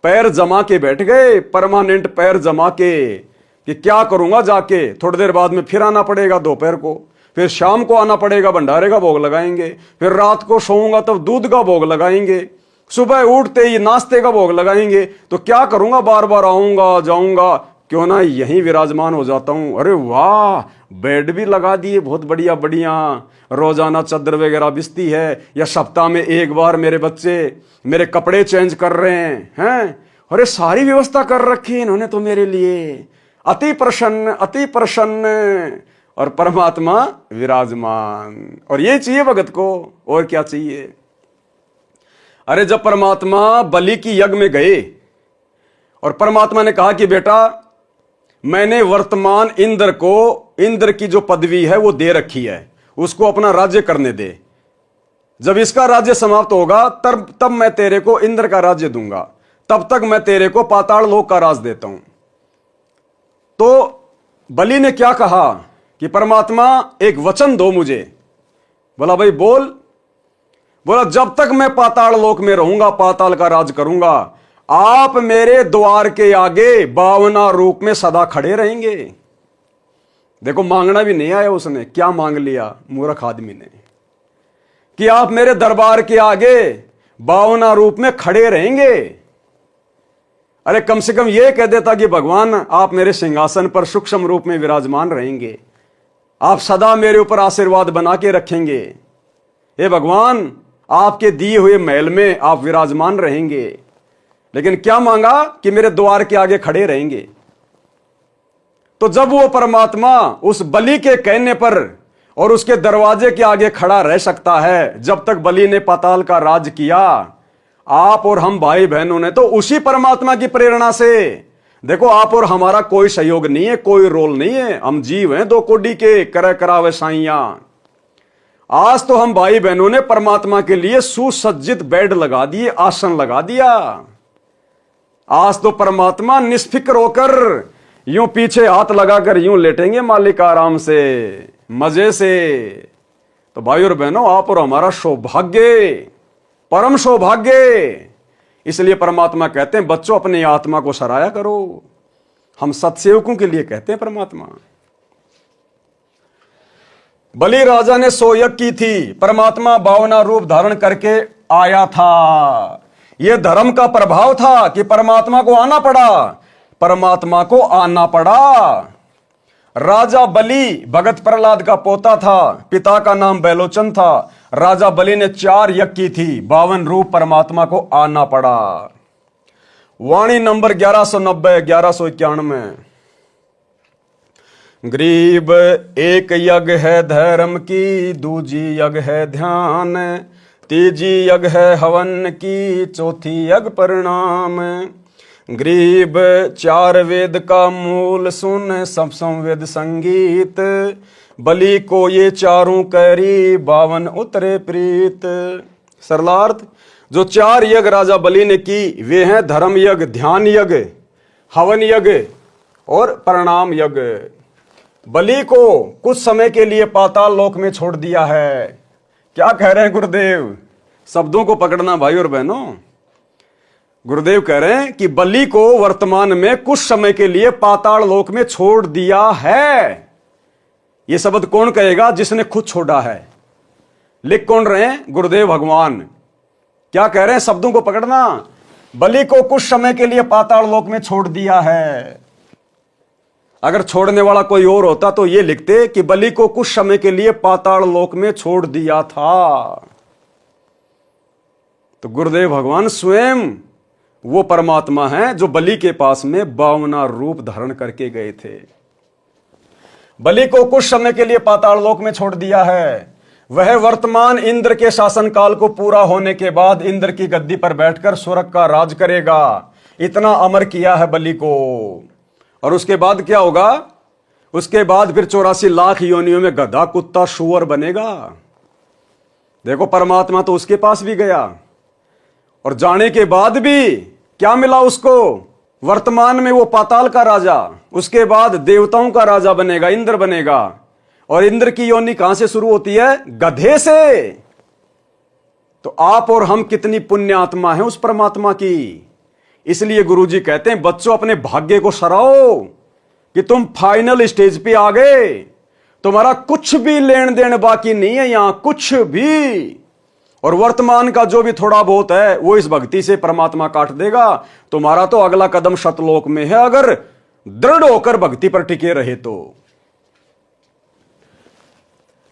पैर जमा के बैठ गए, परमानेंट पैर जमा के, कि क्या करूंगा जाके, थोड़ी देर बाद में फिर आना पड़ेगा दोपहर को, फिर शाम को आना पड़ेगा, भंडारे का भोग लगाएंगे, फिर रात को सोऊंगा तब दूध का भोग लगाएंगे, सुबह उठते ही नाश्ते का भोग लगाएंगे। तो क्या करूंगा, बार बार आऊंगा जाऊंगा, क्यों ना यहीं विराजमान हो जाता हूं। अरे वाह, बेड भी लगा दिए बहुत बढ़िया बढ़िया, रोजाना चादर वगैरह बिछती है, या सप्ताह में एक बार मेरे बच्चे मेरे कपड़े चेंज कर रहे हैं। अरे सारी व्यवस्था कर रखी है इन्होंने तो मेरे लिए। अति प्रसन्न, अति प्रसन्न, और परमात्मा विराजमान। और ये चाहिए भगत को, और क्या चाहिए। अरे जब परमात्मा बलि की यज्ञ में गए और परमात्मा ने कहा कि बेटा, मैंने वर्तमान इंद्र को, इंद्र की जो पदवी है वो दे रखी है, उसको अपना राज्य करने दे, जब इसका राज्य समाप्त होगा तब मैं तेरे को इंद्र का राज्य दूंगा, तब तक मैं तेरे को पाताल लोक का राज देता हूं। तो बलि ने क्या कहा कि परमात्मा एक वचन दो मुझे। बोला भाई बोल। बोला जब तक मैं पाताल लोक में रहूंगा, पाताल का राज करूंगा, आप मेरे द्वार के आगे 52 रूप में सदा खड़े रहेंगे। देखो, मांगना भी नहीं आया उसने, क्या मांग लिया मूर्ख आदमी ने, कि आप मेरे दरबार के आगे 52 रूप में खड़े रहेंगे। अरे कम से कम यह कह देता कि भगवान आप मेरे सिंहासन पर सूक्ष्म रूप में विराजमान रहेंगे, आप सदा मेरे ऊपर आशीर्वाद बना के रखेंगे, हे भगवान आपके दिए हुए महल में आप विराजमान रहेंगे। लेकिन क्या मांगा कि मेरे द्वार के आगे खड़े रहेंगे। तो जब वो परमात्मा उस बलि के कहने पर और उसके दरवाजे के आगे खड़ा रह सकता है, जब तक बलि ने पाताल का राज किया, आप और हम भाई बहनों ने तो उसी परमात्मा की प्रेरणा से, देखो आप और हमारा कोई सहयोग नहीं है, कोई रोल नहीं है, हम जीव हैं 2 कोड़ी के, कर करावे साइया। आज तो हम भाई बहनों ने परमात्मा के लिए सुसज्जित बेड लगा दिए, आसन लगा दिया। आज तो परमात्मा निष्फिक्र होकर यूं पीछे हाथ लगाकर यूं लेटेंगे मालिक आराम से, मजे से। तो भाई और बहनों, आप और हमारा सौभाग्य, परम सौभाग्य। इसलिए परमात्मा कहते हैं बच्चों अपनी आत्मा को सराया करो। हम सत्सेवकों के लिए कहते हैं परमात्मा। बलि राजा ने 100 यज्ञ की थी, परमात्मा 52 रूप धारण करके आया था। यह धर्म का प्रभाव था कि परमात्मा को आना पड़ा, परमात्मा को आना पड़ा। राजा बलि भगत प्रहलाद का पोता था, पिता का नाम बैलोचन था। राजा बलि ने 4 यज्ञ की थी, 52 रूप परमात्मा को आना पड़ा। वाणी नंबर 1190 1191। गरीब एक यज्ञ है धर्म की, दूजी यज्ञ है ध्यान, तीजी यज्ञ है हवन की, चौथी यज्ञ परिणाम। गरीब चार वेद का मूल सुन, सब संवेद संगीत, बलि को ये चारों कैरी, 52 उतरे प्रीत। सरलार्थ, जो चार यज्ञ राजा बलि ने की वे हैं धर्म यज्ञ, ध्यान यज्ञ, हवन यज्ञ और परिणाम यज्ञ। बलि को कुछ समय के लिए पाताल लोक में छोड़ दिया है। क्या कह रहे हैं गुरुदेव? शब्दों को पकड़ना भाई और बहनों। गुरुदेव कह रहे हैं कि बलि को वर्तमान में कुछ समय के लिए पाताल लोक में छोड़ दिया है। यह शब्द कौन कहेगा? जिसने खुद छोड़ा है। लिख कौन रहे हैं? गुरुदेव भगवान। क्या कह रहे हैं? शब्दों को पकड़ना। बलि को कुछ समय के लिए पाताल लोक में छोड़ दिया है। अगर छोड़ने वाला कोई और होता तो यह लिखते कि बलि को कुछ समय के लिए पाताल लोक में छोड़ दिया था। तो गुरुदेव भगवान स्वयं वो परमात्मा है जो बलि के पास में 52 रूप धारण करके गए थे। बलि को कुछ समय के लिए पाताल लोक में छोड़ दिया है। वह वर्तमान इंद्र के शासन काल को पूरा होने के बाद इंद्र की गद्दी पर बैठकर स्वर्ग का राज करेगा। इतना अमर किया है बलि को। और उसके बाद क्या होगा? उसके बाद फिर 84 लाख योनियों में गधा, कुत्ता, शुअर बनेगा। देखो, परमात्मा तो उसके पास भी गया और जाने के बाद भी क्या मिला उसको? वर्तमान में वो पाताल का राजा, उसके बाद देवताओं का राजा बनेगा, इंद्र बनेगा। और इंद्र की योनि कहां से शुरू होती है? गधे से। तो आप और हम कितनी पुण्य आत्मा है उस परमात्मा की। इसलिए गुरुजी कहते हैं बच्चों अपने भाग्य को सराहो कि तुम फाइनल स्टेज पे आ गए। तुम्हारा कुछ भी लेन देन बाकी नहीं है यहां, कुछ भी। और वर्तमान का जो भी थोड़ा बहुत है वो इस भक्ति से परमात्मा काट देगा। तुम्हारा तो अगला कदम शतलोक में है, अगर दृढ़ होकर भक्ति पर टिके रहे तो।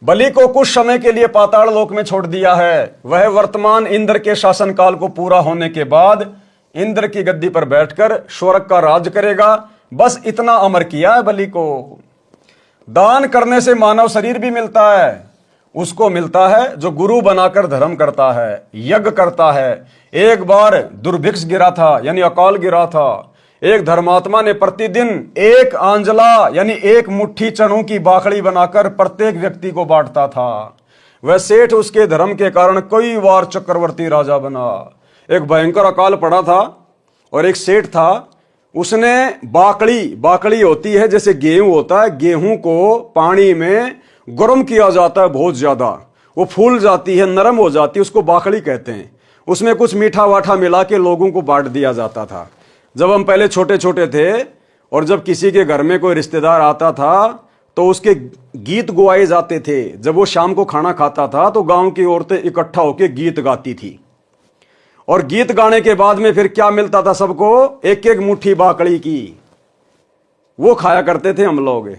बलि को कुछ समय के लिए पाताल लोक में छोड़ दिया है। वह वर्तमान इंद्र के शासन काल को पूरा होने के बाद इंद्र की गद्दी पर बैठकर स्वर्ग का राज करेगा। बस इतना अमर किया है बलि को। दान करने से मानव शरीर भी मिलता है। उसको मिलता है जो गुरु बनाकर धर्म करता है, यज्ञ करता है। एक बार दुर्भिक्ष गिरा था, यानी अकाल गिरा था। एक धर्मात्मा ने प्रतिदिन एक आंजला यानी एक मुट्ठी चनों की बाखड़ी बनाकर प्रत्येक व्यक्ति को बांटता था। वह सेठ उसके धर्म के कारण कई बार चक्रवर्ती राजा बना। एक भयंकर अकाल पड़ा था और एक सेठ था, उसने बाकड़ी होती है जैसे गेहूं होता है, गेहूं को पानी में गर्म किया जाता है बहुत ज्यादा, वो फूल जाती है, नरम हो जाती है, उसको बाकड़ी कहते हैं। उसमें कुछ मीठा वाठा मिला के लोगों को बांट दिया जाता था। जब हम पहले छोटे छोटे थे और जब किसी के घर में कोई रिश्तेदार आता था तो उसके गीत गुआए जाते थे। जब वो शाम को खाना खाता था तो गांव की औरतें इकट्ठा होकर गीत गाती थी। और गीत गाने के बाद में फिर क्या मिलता था सबको? एक एक मुट्ठी बाकड़ी की। वो खाया करते थे हम लोग।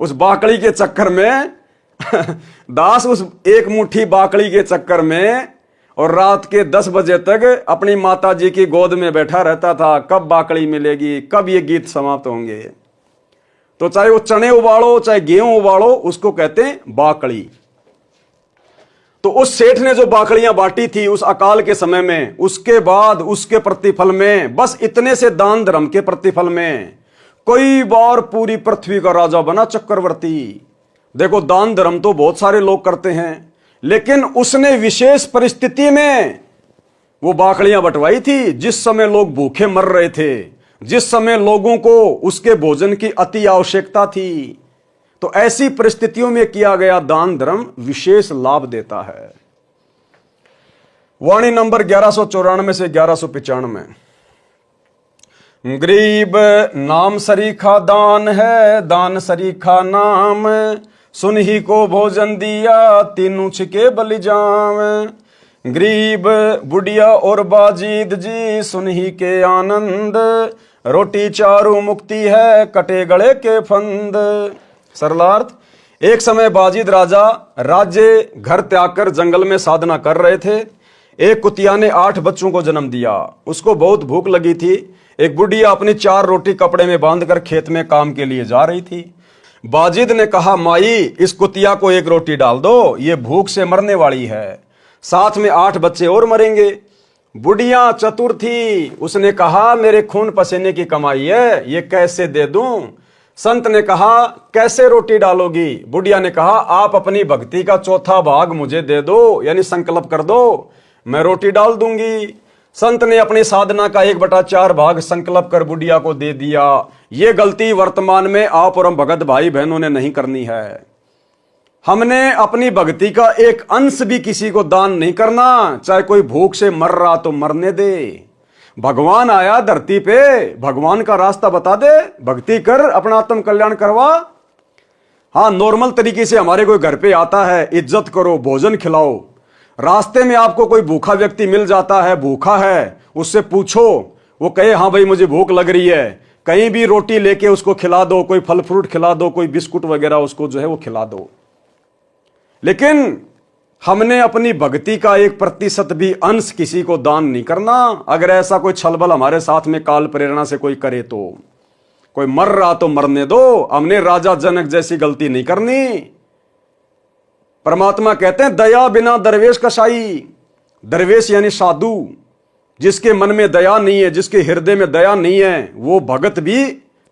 उस बाकड़ी के चक्कर में दास उस एक मुट्ठी बाकड़ी के चक्कर में और रात के 10 बजे तक अपनी माता जी की गोद में बैठा रहता था। कब बाकड़ी मिलेगी, कब ये गीत समाप्त होंगे। तो चाहे वो चने उबालो चाहे गेहूं उबालो, उसको कहते हैं बाकड़ी। तो उस सेठ ने जो बाकड़ियां बांटी थी उस अकाल के समय में, उसके बाद उसके प्रतिफल में, बस इतने से दान धर्म के प्रतिफल में कई बार पूरी पृथ्वी का राजा बना, चक्रवर्ती। देखो, दान धर्म तो बहुत सारे लोग करते हैं, लेकिन उसने विशेष परिस्थिति में वो बाकड़ियां बंटवाई थी जिस समय लोग भूखे मर रहे थे, जिस समय लोगों को उसके भोजन की अति आवश्यकता थी। तो ऐसी परिस्थितियों में किया गया दान धर्म विशेष लाभ देता है। वाणी नंबर 1194 से 1195। गरीब नाम सरीखा दान है, दान सरीखा नाम, सुन ही को भोजन दिया, तीनों छिके बलिजाम। गरीब बुढ़िया और बाजीद जी, सुन ही के आनंद, रोटी चारू मुक्ति है, कटे गले के फंद। सरलार्थ, एक समय बाजीद राजा राज्य घर त्याग कर जंगल में साधना कर रहे थे। एक कुतिया ने 8 बच्चों को जन्म दिया। उसको बहुत भूख लगी थी, एक बुढ़िया अपनी 4 रोटी कपड़े में बांधकर खेत में काम के लिए जा रही थी। बाजिद ने कहा, माई इस कुतिया को 1 रोटी डाल दो, ये भूख से मरने वाली है, साथ में 8 बच्चे और मरेंगे। बुढ़िया चतुर थी, उसने कहा मेरे खून पसीने की कमाई है, ये कैसे दे दूं। संत ने कहा कैसे रोटी डालोगी। बुढ़िया ने कहा आप अपनी भक्ति का 4था भाग मुझे दे दो, यानी संकल्प कर दो, मैं रोटी डाल दूंगी। संत ने अपनी साधना का 1/4 भाग संकल्प कर बुढ़िया को दे दिया। ये गलती वर्तमान में आप और हम भगत भाई बहनों ने नहीं करनी है। हमने अपनी भक्ति का एक अंश भी किसी को दान नहीं करना, चाहे कोई भूख से मर रहा तो मरने दे। भगवान आया धरती पे, भगवान का रास्ता बता दे, भक्ति कर, अपना आत्म कल्याण करवा। हाँ, नॉर्मल तरीके से हमारे कोई घर पे आता है, इज्जत करो, भोजन खिलाओ। रास्ते में आपको कोई भूखा व्यक्ति मिल जाता है, भूखा है, उससे पूछो, वो कहे हाँ भाई मुझे भूख लग रही है, कहीं भी रोटी लेके उसको खिला दो, कोई फल फ्रूट खिला दो, कोई बिस्कुट वगैरह उसको जो है वो खिला दो। लेकिन हमने अपनी भक्ति का 1% भी अंश किसी को दान नहीं करना। अगर ऐसा कोई छलबल हमारे साथ में काल प्रेरणा से कोई करे तो, कोई मर रहा तो मरने दो, हमने राजा जनक जैसी गलती नहीं करनी। परमात्मा कहते हैं दया बिना दरवेश कसाई। दरवेश यानी साधु, जिसके मन में दया नहीं है, जिसके हृदय में दया नहीं है, वो भगत भी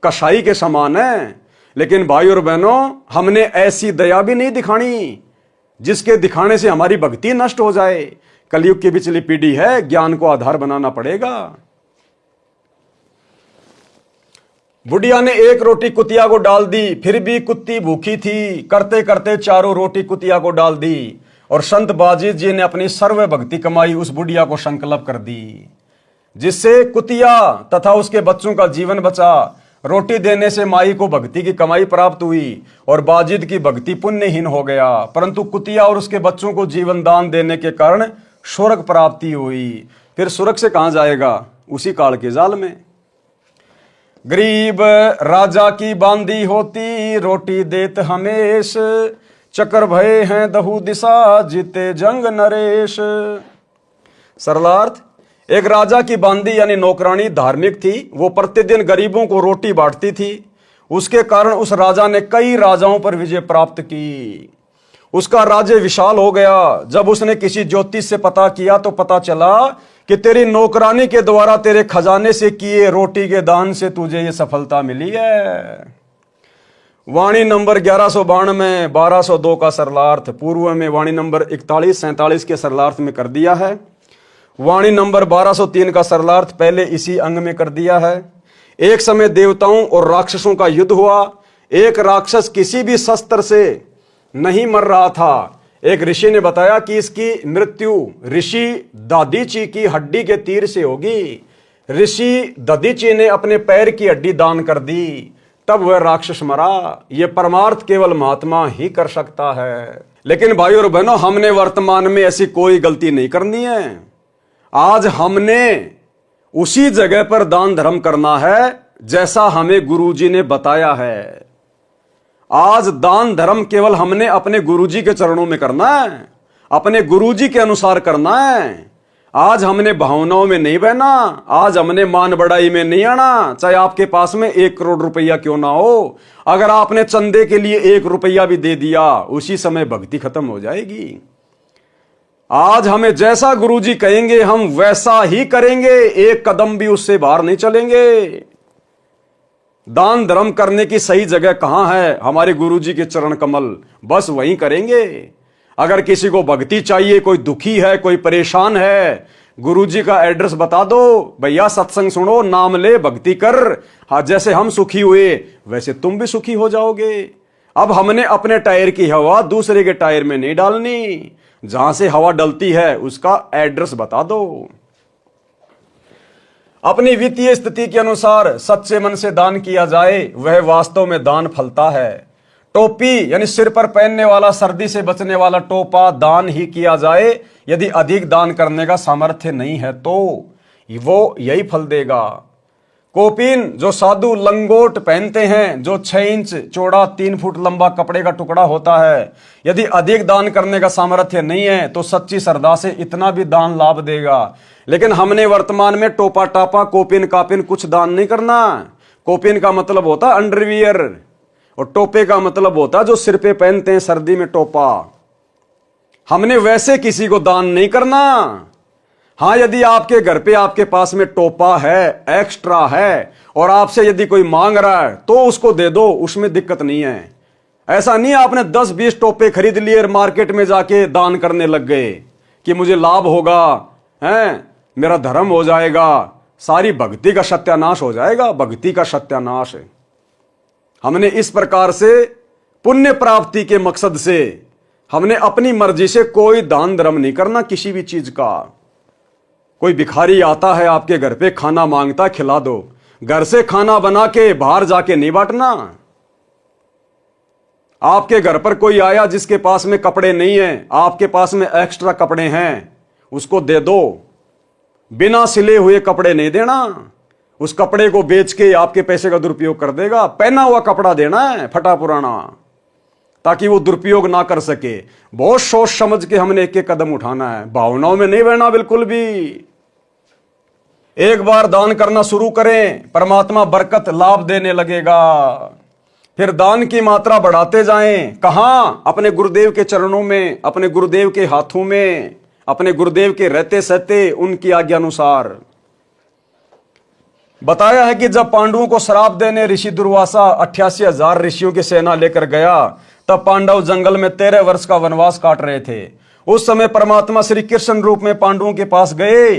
कसाई के समान है। लेकिन भाई और बहनों, हमने ऐसी दया भी नहीं दिखानी जिसके दिखाने से हमारी भक्ति नष्ट हो जाए। कलयुग की पिछली पीढ़ी है, ज्ञान को आधार बनाना पड़ेगा। बुढ़िया ने 1 रोटी कुतिया को डाल दी, फिर भी कुत्ती भूखी थी। करते करते 4 रोटी कुतिया को डाल दी और संत बाजिद जी ने अपनी सर्व भक्ति कमाई उस बुढ़िया को संकल्प कर दी, जिससे कुतिया तथा उसके बच्चों का जीवन बचा। रोटी देने से माई को भक्ति की कमाई प्राप्त हुई और बाजिद की भक्ति पुण्यहीन हो गया, परंतु कुतिया और उसके बच्चों को जीवन दान देने के कारण स्वर्ग प्राप्ति हुई। फिर स्वर्ग से कहां जाएगा? उसी काल के जाल में। गरीब राजा की बांदी होती, रोटी देत हमेश, चक्कर भये हैं दहु दिशा, जीते जंग नरेश। सरलार्थ, एक राजा की बांदी यानी नौकरानी धार्मिक थी। वो प्रतिदिन गरीबों को रोटी बांटती थी। उसके कारण उस राजा ने कई राजाओं पर विजय प्राप्त की। उसका राज्य विशाल हो गया। जब उसने किसी ज्योतिष से पता किया तो पता चला कि तेरी नौकरानी के द्वारा तेरे खजाने से किए रोटी के दान से तुझे ये सफलता मिली है। वाणी नंबर 1192 1202 का सरलार्थ पूर्व में वाणी नंबर 41-47 के सरलार्थ में कर दिया है। वाणी नंबर 1203 का सरलार्थ पहले इसी अंग में कर दिया है। एक समय देवताओं और राक्षसों का युद्ध हुआ। एक राक्षस किसी भी शस्त्र से नहीं मर रहा था। एक ऋषि ने बताया कि इसकी मृत्यु ऋषि दधीचि की हड्डी के तीर से होगी। ऋषि दधीचि ने अपने पैर की हड्डी दान कर दी, तब वह राक्षस मरा। यह परमार्थ केवल महात्मा ही कर सकता है। लेकिन भाई और बहनों, हमने वर्तमान में ऐसी कोई गलती नहीं करनी है। आज हमने उसी जगह पर दान धर्म करना है जैसा हमें गुरुजी ने बताया है। आज दान धर्म केवल हमने अपने गुरुजी के चरणों में करना है, अपने गुरुजी के अनुसार करना है। आज हमने भावनाओं में नहीं बहना। आज हमने मान बढ़ाई में नहीं आना। चाहे आपके पास में 1 करोड़ रुपया क्यों ना हो, अगर आपने चंदे के लिए 1 रुपया भी दे दिया, उसी समय भक्ति खत्म हो जाएगी। आज हमें जैसा गुरुजी कहेंगे हम वैसा ही करेंगे, 1 कदम भी उससे बाहर नहीं चलेंगे। दान धर्म करने की सही जगह कहां है? हमारे गुरुजी के चरण कमल, बस वहीं करेंगे। अगर किसी को भक्ति चाहिए, कोई दुखी है, कोई परेशान है, गुरुजी का एड्रेस बता दो, भैया सत्संग सुनो, नाम ले, भक्ति कर। हाँ, जैसे हम सुखी हुए वैसे तुम भी सुखी हो जाओगे। अब हमने अपने टायर की हवा दूसरे के टायर में नहीं डालनी। जहां से हवा डलती है उसका एड्रेस बता दो। अपनी वित्तीय स्थिति के अनुसार सच्चे मन से दान किया जाए, वह वास्तव में दान फलता है। टोपी यानी सिर पर पहनने वाला, सर्दी से बचने वाला टोपा दान ही किया जाए। यदि अधिक दान करने का सामर्थ्य नहीं है तो वो यही फल देगा। कोपिन जो साधु लंगोट पहनते हैं, जो 6 इंच चौड़ा 3 फुट लंबा कपड़े का टुकड़ा होता है, यदि अधिक दान करने का सामर्थ्य नहीं है तो सच्ची श्रद्धा से इतना भी दान लाभ देगा। लेकिन हमने वर्तमान में टोपा टापा कोपिन कापिन कुछ दान नहीं करना। कोपिन का मतलब होता है अंडरवियर, और टोपे का मतलब होता है जो सिर पे पहनते हैं सर्दी में टोपा। हमने वैसे किसी को दान नहीं करना। हाँ, यदि आपके घर पे आपके पास में टोपा है, एक्स्ट्रा है, और आपसे यदि कोई मांग रहा है तो उसको दे दो, उसमें दिक्कत नहीं है। ऐसा नहीं आपने 10-20 टोपे खरीद लिए और मार्केट में जाके दान करने लग गए कि मुझे लाभ होगा, हैं, मेरा धर्म हो जाएगा, सारी भक्ति का सत्यानाश हो जाएगा। भक्ति का सत्यानाश है। हमने इस प्रकार से पुण्य प्राप्ति के मकसद से हमने अपनी मर्जी से कोई दान धर्म नहीं करना किसी भी चीज का। कोई भिखारी आता है आपके घर पे, खाना मांगता, खिला दो। घर से खाना बना के बाहर जाके नहीं बांटना। आपके घर पर कोई आया जिसके पास में कपड़े नहीं है, आपके पास में एक्स्ट्रा कपड़े हैं, उसको दे दो। बिना सिले हुए कपड़े नहीं देना। उस कपड़े को बेच के आपके पैसे का दुरुपयोग कर देगा। पहना हुआ कपड़ा देना है, फटा पुराना, ताकि वो दुरुपयोग ना कर सके। बहुत सोच समझ के हमने एक एक कदम उठाना है, भावनाओं में नहीं बहना बिल्कुल भी। एक बार दान करना शुरू करें, परमात्मा बरकत लाभ देने लगेगा। फिर दान की मात्रा बढ़ाते जाएं। कहां? अपने गुरुदेव के चरणों में, अपने गुरुदेव के हाथों में, अपने गुरुदेव के रहते सहते उनकी आज्ञा अनुसार। बताया है कि जब पांडवों को श्राप देने ऋषि दुर्वासा 88,000 ऋषियों की सेना लेकर गया, तब पांडव जंगल में 13 वर्ष का वनवास काट रहे थे। उस समय परमात्मा श्री कृष्ण रूप में पांडवों के पास गए।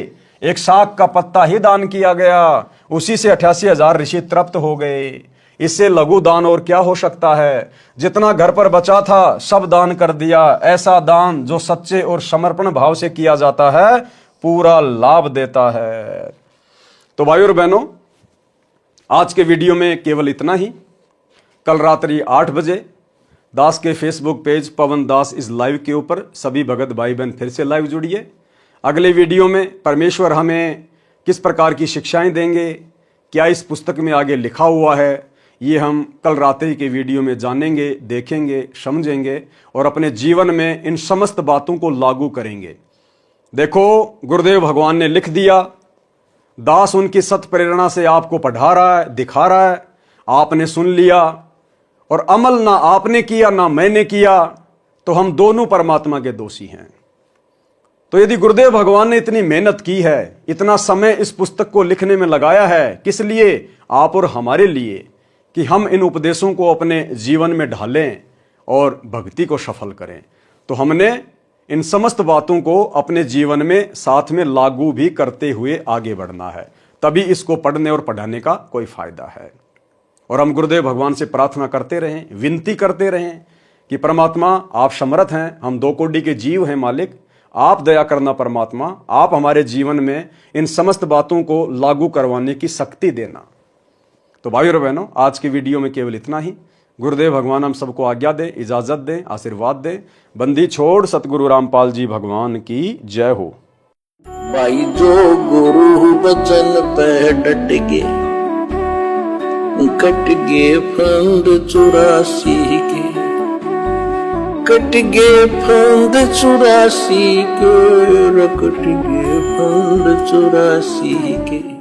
एक शाक का पत्ता ही दान किया गया, उसी से 88,000 ऋषि तृप्त हो गए। इससे लघु दान और क्या हो सकता है। जितना घर पर बचा था सब दान कर दिया। ऐसा दान जो सच्चे और समर्पण भाव से किया जाता है पूरा लाभ देता है। तो भाइयों और बहनों, आज के वीडियो में केवल इतना ही। कल रात्रि 8 बजे दास के Facebook page Pawan Das is live के ऊपर सभी भगत भाई बहन फिर से लाइव जुड़िए। अगले वीडियो में परमेश्वर हमें किस प्रकार की शिक्षाएं देंगे, क्या इस पुस्तक में आगे लिखा हुआ है, ये हम कल रात्रि के वीडियो में जानेंगे, देखेंगे, समझेंगे और अपने जीवन में इन समस्त बातों को लागू करेंगे। देखो, गुरुदेव भगवान ने लिख दिया, दास उनकी सत प्रेरणा से आपको पढ़ा रहा है, दिखा रहा है, आपने सुन लिया और अमल ना आपने किया ना मैंने किया, तो हम दोनों परमात्मा के दोषी हैं। तो यदि गुरुदेव भगवान ने इतनी मेहनत की है, इतना समय इस पुस्तक को लिखने में लगाया है, किस लिए? आप और हमारे लिए, कि हम इन उपदेशों को अपने जीवन में ढालें और भक्ति को सफल करें। तो हमने इन समस्त बातों को अपने जीवन में साथ में लागू भी करते हुए आगे बढ़ना है, तभी इसको पढ़ने और पढ़ाने का कोई फायदा है। और हम गुरुदेव भगवान से प्रार्थना करते रहें, विनती करते रहें कि परमात्मा आप समर्थ हैं, हम 2 कोटि के जीव हैं मालिक, आप दया करना परमात्मा, आप हमारे जीवन में इन समस्त बातों को लागू करवाने की शक्ति देना। तो भाइयों और बहनों, आज की वीडियो में केवल इतना ही। गुरुदेव भगवान हम सबको आज्ञा दे, इजाजत दे, आशीर्वाद दे। बंदी छोड़ सतगुरु रामपाल जी भगवान की जय हो। भाई जो गुरु बचन पे डट के, कट गे फंद 84 के, कट गे फंद 84 के, कट गे फंद 84 के।